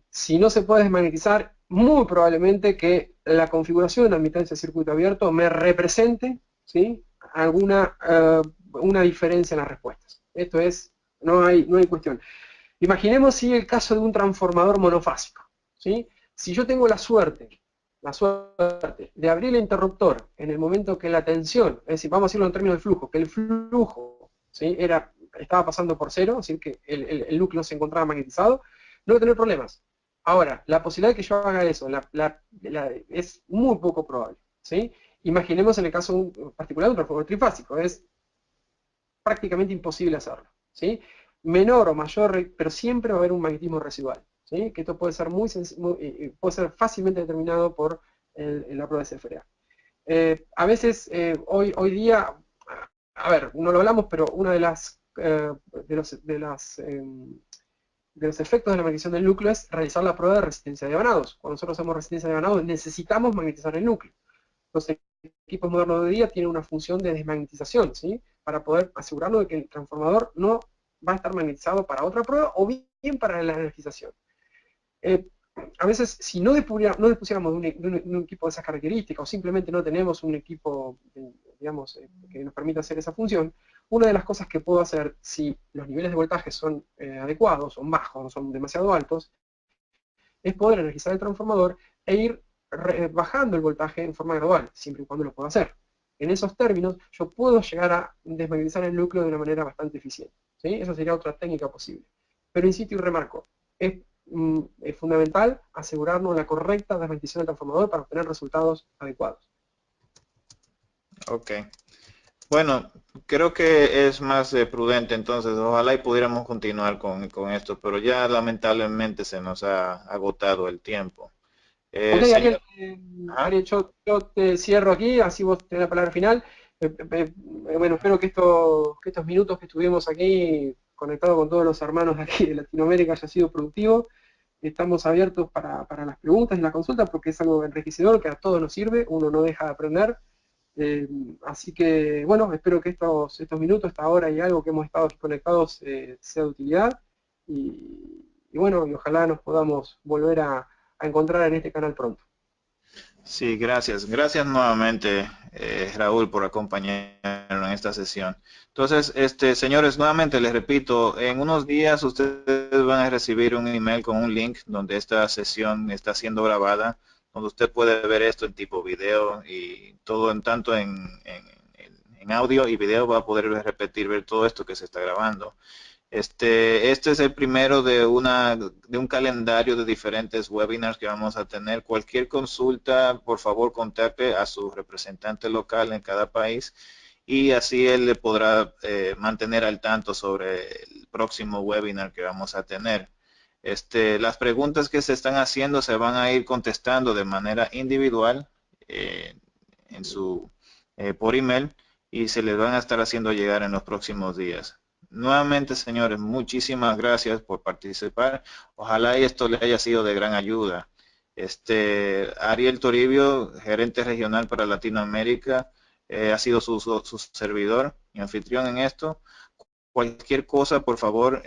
[SPEAKER 2] Si no se puede desmagnetizar, muy probablemente que la configuración de admitancia de circuito abierto me represente, ¿sí?, alguna una diferencia en las respuestas. Esto es, no hay cuestión. Imaginemos si el caso de un transformador monofásico, ¿sí? Si yo tengo la suerte de abrir el interruptor en el momento que la tensión, es decir, vamos a decirlo en términos de flujo, que el flujo, ¿sí?, estaba pasando por cero, es decir, que el núcleo se encontraba magnetizado, no voy a tener problemas. Ahora, la posibilidad de que yo haga eso es muy poco probable, ¿sí? Imaginemos en el caso particular de un transformador trifásico, es prácticamente imposible hacerlo, ¿sí? Menor o mayor, pero siempre va a haber un magnetismo residual, ¿sí?, que esto puede ser puede ser fácilmente determinado por la prueba de CFRA. A veces, hoy día, a ver, no lo hablamos, pero una de los efectos de la magnetización del núcleo es realizar la prueba de resistencia de vanados. Cuando nosotros hacemos resistencia de vanados necesitamos magnetizar el núcleo. Los equipos modernos de hoy día tienen una función de desmagnetización, ¿sí?, para poder asegurarnos de que el transformador no va a estar magnetizado para otra prueba o bien para la energización. A veces, si no dispusiéramos de un equipo de esas características o simplemente no tenemos un equipo, digamos, que nos permita hacer esa función, una de las cosas que puedo hacer, si los niveles de voltaje son adecuados, son bajos, no son demasiado altos, es poder energizar el transformador e ir bajando el voltaje en forma gradual, siempre y cuando lo pueda hacer. En esos términos, yo puedo llegar a desmagnetizar el núcleo de una manera bastante eficiente, ¿sí? Esa sería otra técnica posible. Pero insisto y remarco, es fundamental asegurarnos la correcta desmagnetización del transformador para obtener resultados adecuados.
[SPEAKER 1] Ok. Bueno, creo que es más prudente entonces, ojalá y pudiéramos continuar con esto, pero ya lamentablemente se nos ha agotado el tiempo.
[SPEAKER 2] Ok, Ariel,
[SPEAKER 1] Señor, ajá.
[SPEAKER 2] Ariel, yo te cierro aquí, así vos tenés la palabra final. Bueno, espero que estos minutos que estuvimos aquí conectados con todos los hermanos de aquí de Latinoamérica haya sido productivo. Estamos abiertos para las preguntas y la consulta porque es algo enriquecedor que a todos nos sirve, uno no deja de aprender. Así que, bueno, espero que estos minutos, esta hora y algo que hemos estado aquí conectados sea de utilidad. Y bueno, y ojalá nos podamos volver a encontrar en este canal pronto.
[SPEAKER 1] Sí, gracias. Gracias nuevamente, Raúl, por acompañarnos en esta sesión. Entonces, señores, nuevamente les repito, en unos días ustedes van a recibir un email con un link donde esta sesión está siendo grabada, donde usted puede ver esto en tipo video y todo en tanto en audio y video va a poder ver todo esto que se está grabando. Este es el primero de un calendario de diferentes webinars que vamos a tener. Cualquier consulta, por favor, contacte a su representante local en cada país y así él le podrá mantener al tanto sobre el próximo webinar que vamos a tener. Las preguntas que se están haciendo se van a ir contestando de manera individual eh, por email y se les van a estar haciendo llegar en los próximos días. Nuevamente, señores, muchísimas gracias por participar. Ojalá esto les haya sido de gran ayuda. Ariel Toribio, gerente regional para Latinoamérica, Ha sido su servidor y anfitrión en esto. Cualquier cosa, por favor,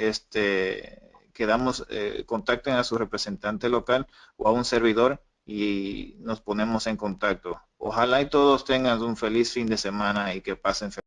[SPEAKER 1] contacten a su representante local o a un servidor y nos ponemos en contacto. Ojalá y todos tengan un feliz fin de semana y que pasen feliz.